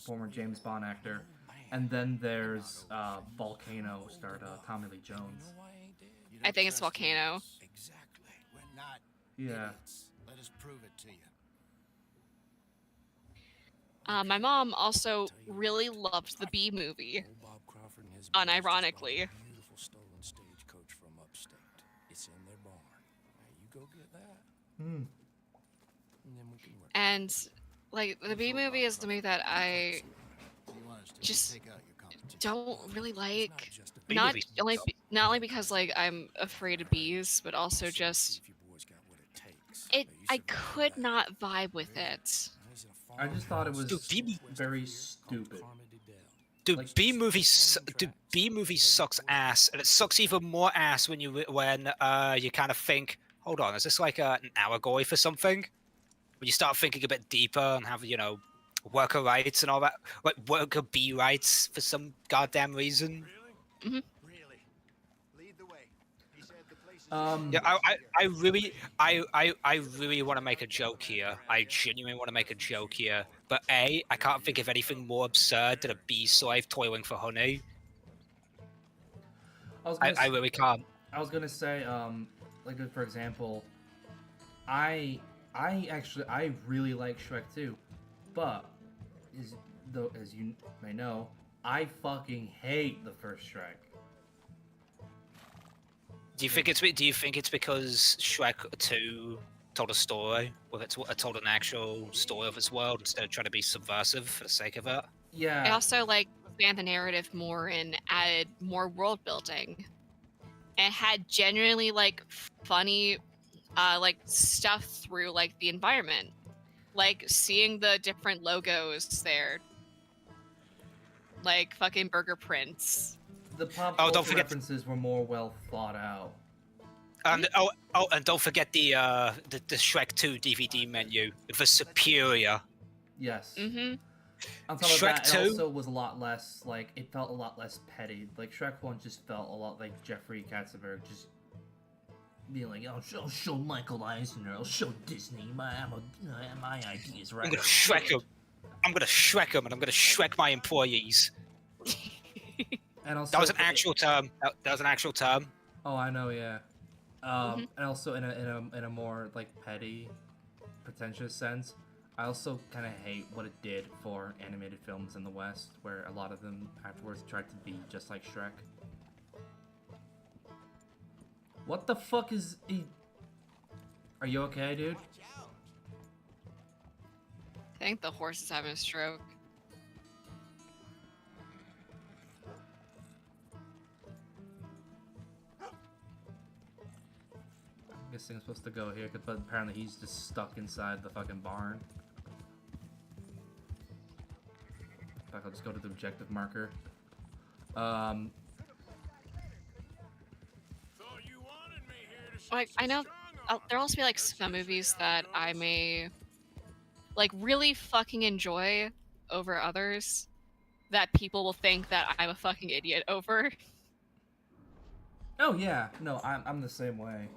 former James Bond actor, And then there's Volcano, starred Tommy Lee Jones. I think it's Volcano. Exactly. We're not Yeah. idiots. Let us prove it to you. My mom also really loved the Bee movie. Unironically. Beautiful stolen stagecoach from upstate. It's in their barn. Now you go get that. Hmm. And then we can work. And like the Bee movie is the movie that I just don't really like. Not only because like I'm afraid of bees, but also just I could not vibe with it. I just thought it was very stupid. Dude, Like- B movie sucks ass, and it sucks even more ass when you kind of think, hold on, is this like an allegory for something? When you start thinking a bit deeper and have worker rights and all that, like worker bee rights for some goddamn reason. Mm-hmm. Really? Lead the way. He said the place is Yeah, I really want to make a joke here. I genuinely want to make a joke here. But I can't think of anything more absurd than a bee slave toiling for honey. I really can't. I was gonna say, like for example, I really like Shrek 2, but as you may know, I fucking hate the first Shrek. Do you think it's because Shrek 2 told a story, told an actual story of its world instead of trying to be subversive for the sake of it? Yeah. I also like expand the narrative more and added more world building. And had genuinely like funny like stuff through like the environment. Like seeing the different logos there. Like fucking burger prints. The pop culture references were more well thought out. And and don't forget the Shrek 2 DVD menu, the superior. Yes. Mm-hmm. On top of Shrek that, 2? it also was a lot less, like, it felt a lot less petty. Like, Shrek 1 just felt a lot like Jeffrey Katzenberg just being like, I'll show Michael Eisner, I'll show Disney, my ideas, right? I'm gonna Shrek him. I'm gonna Shrek him, and I'm gonna Shrek my employees. And also, that was an actual term. That was an actual term. Oh, I know, yeah. And also in a more like petty, pretentious sense, I also kind of hate what it did for animated films in the West, where a lot of them afterwards tried to be just like Shrek. What the fuck is he? Are you okay, dude? I think the horse is having a stroke. I'm guessing I'm supposed to go here, but apparently he's just stuck inside the fucking barn. In fact, I'll just go to the objective marker. Like, I know there'll also be like some movies that I may like really fucking enjoy over others that people will think that I'm a fucking idiot over. Oh yeah, no, I'm the same way.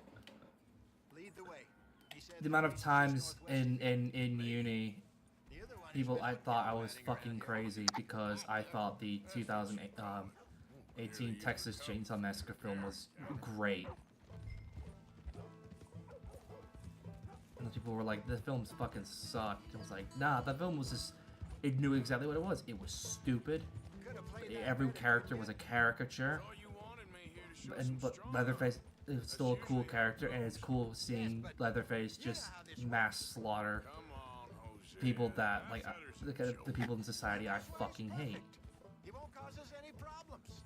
The amount of times in uni, I thought I was fucking crazy because I thought the 2018 Texas Chainsaw Massacre film was great. And people were like, the film's fucking sucked. It was like, nah, that film was just, it knew exactly what it was. It was stupid. Every character was a caricature. But Leatherface is still a cool character, and it's cool seeing Leatherface just mass slaughter people that, like, the people in society I fucking hate. He won't cause us any problems.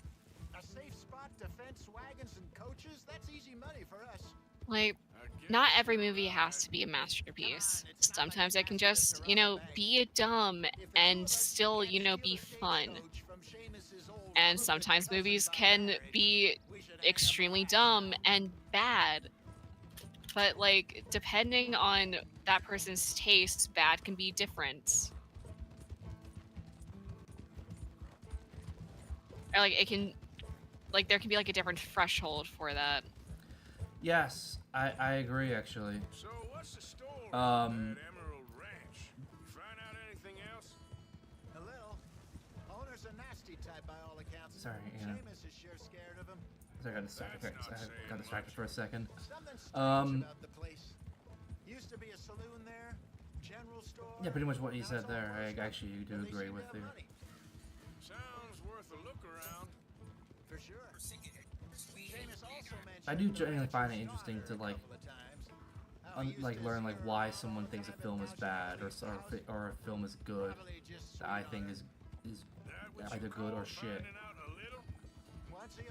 A safe spot to fence wagons and coaches, that's easy money for us. Like, not every movie has to be a masterpiece. Sometimes it can just, be dumb and still, be fun. And sometimes movies can be extremely dumb and bad. But, like, depending on that person's taste, bad can be different. Or, like, it can, like, there can be, like, a different threshold for that. Yes, I agree, actually. So what's the story at Emerald Ranch? You find out anything else? A little. Owner's a nasty Sorry, yeah. Seamus is sure scared of him. Sorry, I got distracted. I got distracted for a second. Something strange about the place. Used to be a saloon there, general store. Yeah, pretty much what you said there. I actually do agree with you. Sounds worth a look around. For sure. Seamus also mentioned I do generally find it interesting to like learn like why someone thinks a film is bad or a film is good. That I think is either good or shit.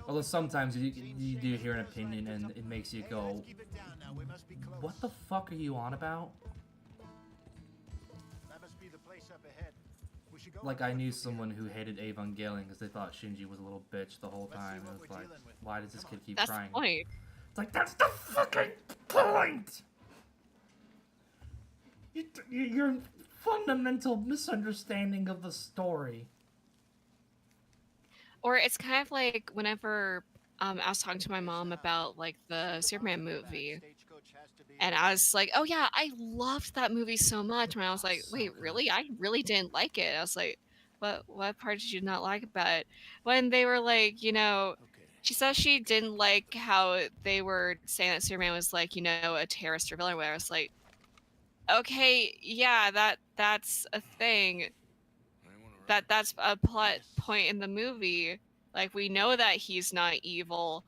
Although sometimes you do hear an opinion and it makes you go, what the fuck are you on about? That must be the place up ahead. We should go. Like, I knew someone who hated Evangelion because they thought Shinji was a little bitch the whole time. And it's like, why does this kid keep That's trying? the point. It's like, that's the fucking point! Your fundamental misunderstanding of the story. Or it's kind of like whenever I was talking to my mom about like the Superman movie, and I was like, "Oh yeah, I loved that movie so much." And I was like, "Wait, really? I really didn't like it." I was like, "What part did you not like about it?" When they were like, she said she didn't like how they were saying that Superman was like, a terrorist or villain. Where I was like, "Okay, yeah, that's a thing. That's a plot point in the movie. Like, we know that he's not evil,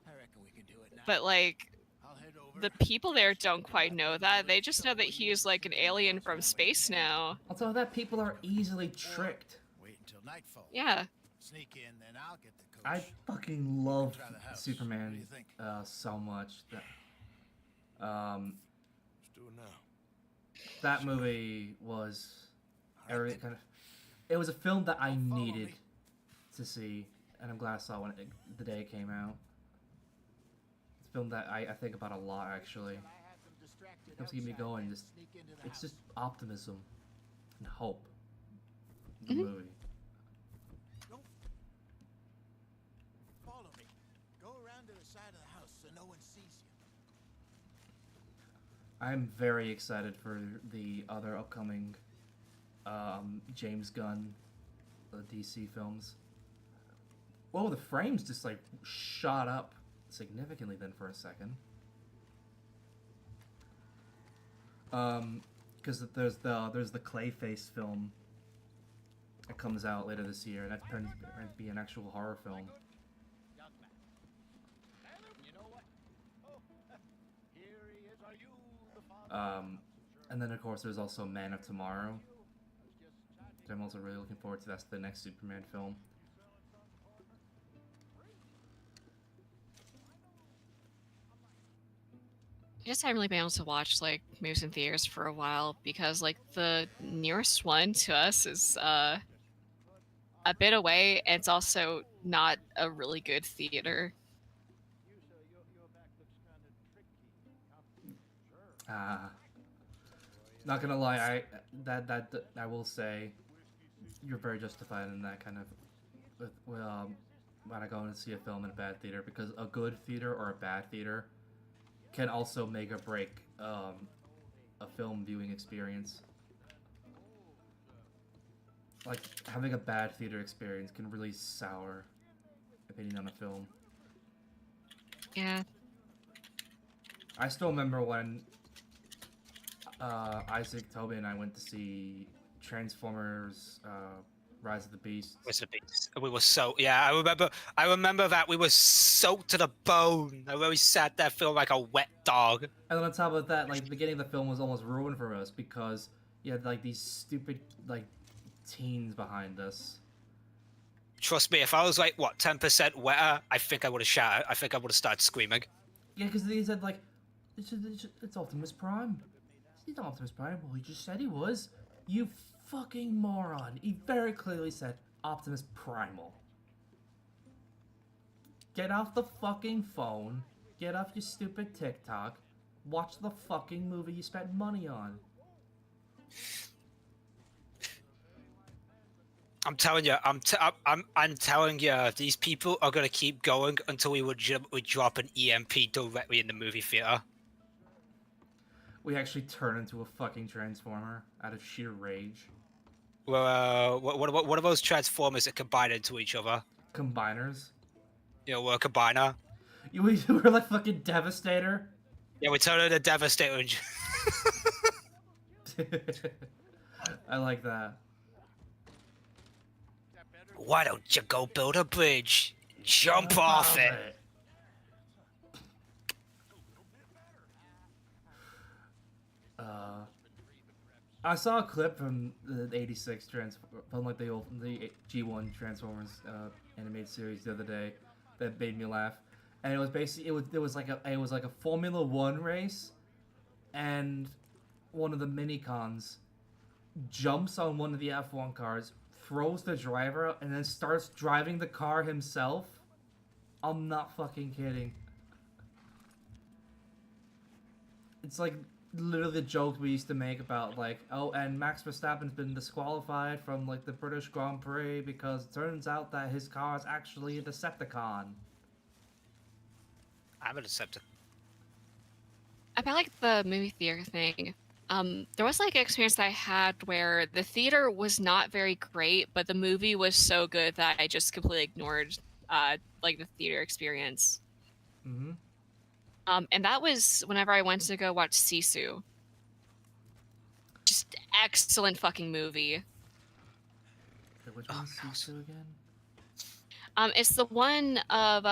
but like the people there don't quite know that. They just know that he is like an alien from space now." Also, that people are easily tricked. Wait until nightfall. Yeah. Sneak in, then I'll get the coach. I fucking love Try the house. Superman What do you think? so much. That, Let's do it now. that movie was it was a film that I needed to see, and I'm glad I saw when the day it came out. It's a film that I think about a lot, actually. It helps keep me going. It's just optimism and hope in the movie. Follow me. Go around to the side of the house so no one sees you. I'm very excited for the other upcoming James Gunn DC films. Whoa, the frames just like shot up significantly then for a second. Because there's the Clayface film that comes out later this year, and that's turned to be an actual horror film. And then of course there's also Man of Tomorrow, which I'm also really looking forward to. That's the next Superman film. I just haven't really been able to watch like movies in theaters for a while because like the nearest one to us is a bit away, and it's also not a really good theater. Not gonna lie, I will say you're very justified in that kind of when I go and see a film in a bad theater, because a good theater or a bad theater can also make or break a film viewing experience. Like, having a bad theater experience can really sour opinion on a film. Yeah. I still remember when Isaac, Toby, and I went to see Transformers Rise of the Beast. We were so I remember that we were soaked to the bone. I really sat there feeling like a wet dog. And then on top of that, like, the beginning of the film was almost ruined for us because you had like these stupid like teens behind us. Trust me, if I was like 10% wetter, I think I would have shouted. I think I would have started screaming. Yeah, because they said like, it's Optimus Prime. He's not Optimus Prime. Well, he just said he was. You fucking moron. He very clearly said Optimus Primal. Get off the fucking phone. Get off your stupid TikTok. Watch the fucking movie you spent money on. I'm telling you, I'm telling you, these people are gonna keep going until we legitimately drop an EMP directly in the movie theater. We actually turn into a fucking Transformer out of sheer rage. Well, what are those Transformers that combine into each other? Combiners. Yeah, we're a combiner. We were like fucking Devastator. Yeah, we turned into Devastator. I like that. Why don't you go build a bridge? Jump off it. I saw a clip from the '86 from like the G1 Transformers animated series the other day that made me laugh, and it was basically it was like a Formula One race, and one of the minicons jumps on one of the F1 cars, throws the driver out, and then starts driving the car himself. I'm not fucking kidding. It's like literally the joke we used to make about like, oh, and Max Verstappen's been disqualified from like the British Grand Prix because it turns out that his car is actually a Decepticon. I'm a Decepticon. About like the movie theater thing, there was like an experience that I had where the theater was not very great, but the movie was so good that I just completely ignored like the theater experience. Mm-hmm. And that was whenever I went to go watch Sisu. Just excellent fucking movie. Okay, which one's Sisu again? It's the one of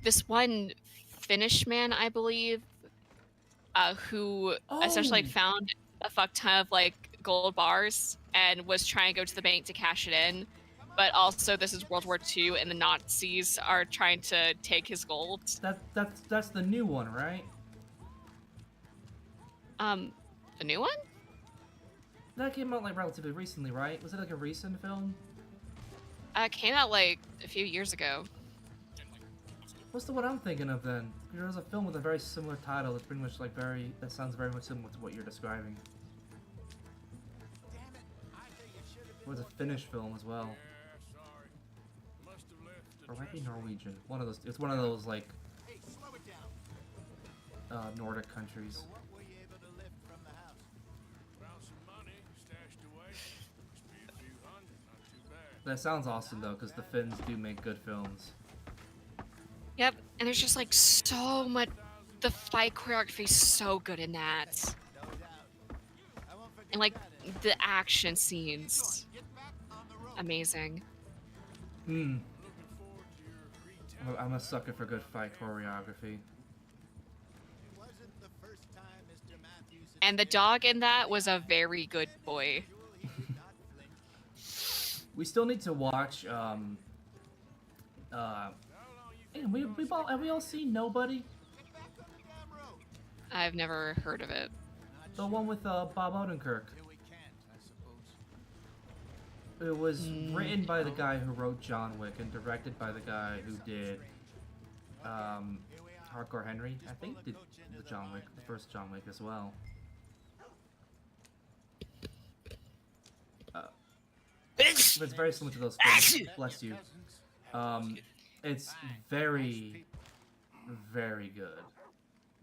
this one Finnish man, I believe, who essentially like, found a fuck ton of like gold bars and was trying to go to the bank to cash it in. But also, this is World War II, and the Nazis are trying to take his gold. That's the new one, right? The new one? That came out like relatively recently, right? Was it like a recent film? Came out like a few years ago. What's the one I'm thinking of then? There was a film with a very similar title. That's pretty much like that sounds very much similar to what you're describing. It was a Finnish film as well. Or it might be Norwegian. One of those. It's one of those like Nordic countries. That sounds awesome though, because the Finns do make good films. Yep, and there's just like so much. The fight choreography is so good in that, and like the action scenes, amazing. I'm a sucker for good fight choreography. And the dog in that was a very good boy. We still need to watch. Have we all seen Nobody? I've never heard of it. The one with Bob Odenkirk. It was written by the guy who wrote John Wick and directed by the guy who did Hardcore Henry. I think did the first John Wick as well. It's very similar to those films. Bless you. It's very, very good.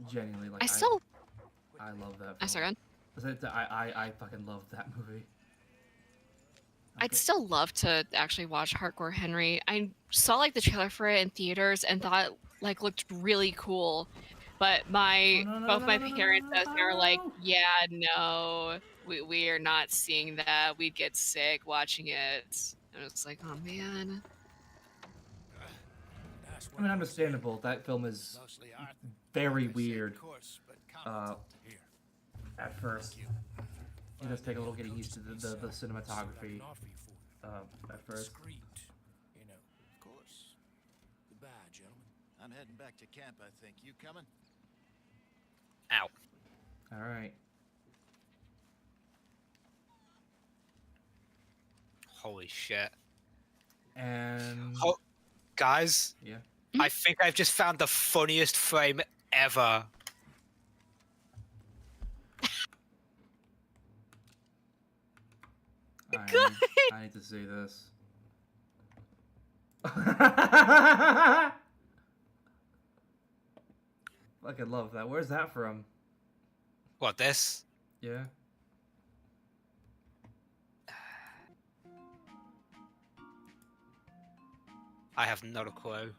Genuinely, like I love that film. I fucking love that movie. I'd still love to actually watch Hardcore Henry. I saw like the trailer for it in theaters and thought like looked really cool, but both my parents were like, yeah, no, we are not seeing that. We'd get sick watching it. And I was like, oh man. I mean, understandable. That film is very weird at first. It does take a little getting used to the cinematography at first. You know, of course. Goodbye, gentlemen. I'm heading back to camp, I think. You coming? Ow. All right. Holy shit. And guys, yeah. I think I've just found the funniest frame ever. I need to see this. Fucking love that. Where's that from? What, this? Yeah. I have not a clue.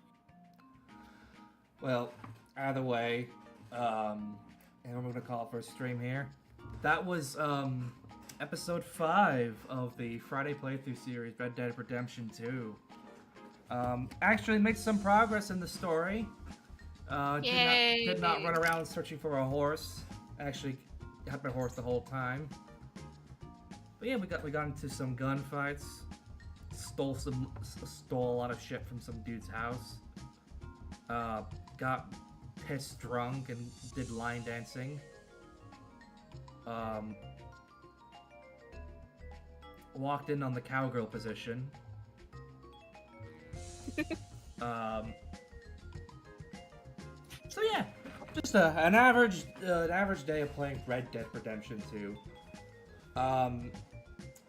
Well, either way, and we're gonna call it for a stream here. That was episode 5 of the Friday playthrough series, Red Dead Redemption 2. Actually made some progress in the story. Did not run around searching for a horse. Actually, had my horse the whole time. But yeah, we got into some gunfights. Stole a lot of shit from some dude's house. Got pissed drunk and did line dancing. Walked in on the cowgirl position. So yeah, just an average day of playing Red Dead Redemption 2.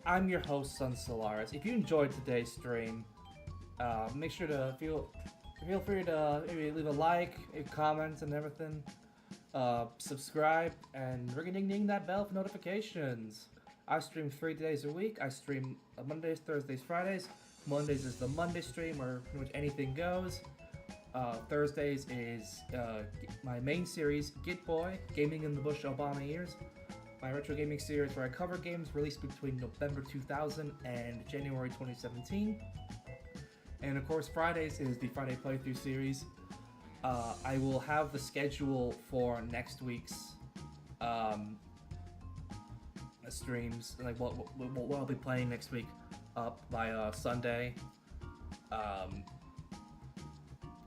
I'm your host, Son Solaris. If you enjoyed today's stream, make sure to feel free to maybe leave a like, a comment, and everything. Subscribe and ring-a-ding-ding that bell for notifications. I stream 3 days a week. I stream Mondays, Thursdays, Fridays. Mondays is the Monday stream where pretty much anything goes. Thursdays is my main series, Git Boy, Gaming in the Bush Obama Years. My retro gaming series where I cover games released between November 2000 and January 2017. And of course, Fridays is the Friday playthrough series. I will have the schedule for next week's streams, like what I'll be playing next week, up by Sunday.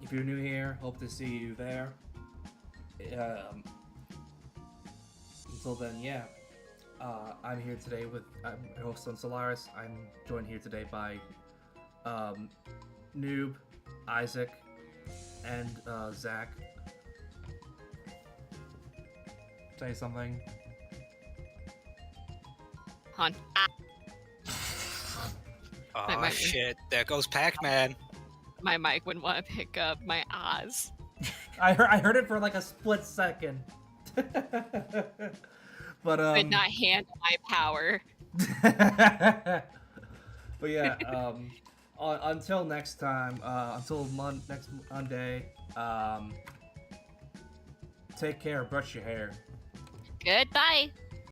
If you're new here, hope to see you there. Until then, yeah. I'm here today with your host on Solaris. I'm joined here today by Noob, Isaac, and Zach. Say something. Hon. Oh shit! There goes Pac-Man. My mic wouldn't want to pick up my ahs. I heard it for like a split second. But could not handle my power. But yeah, until next time, until next Monday, take care, brush your hair. Goodbye.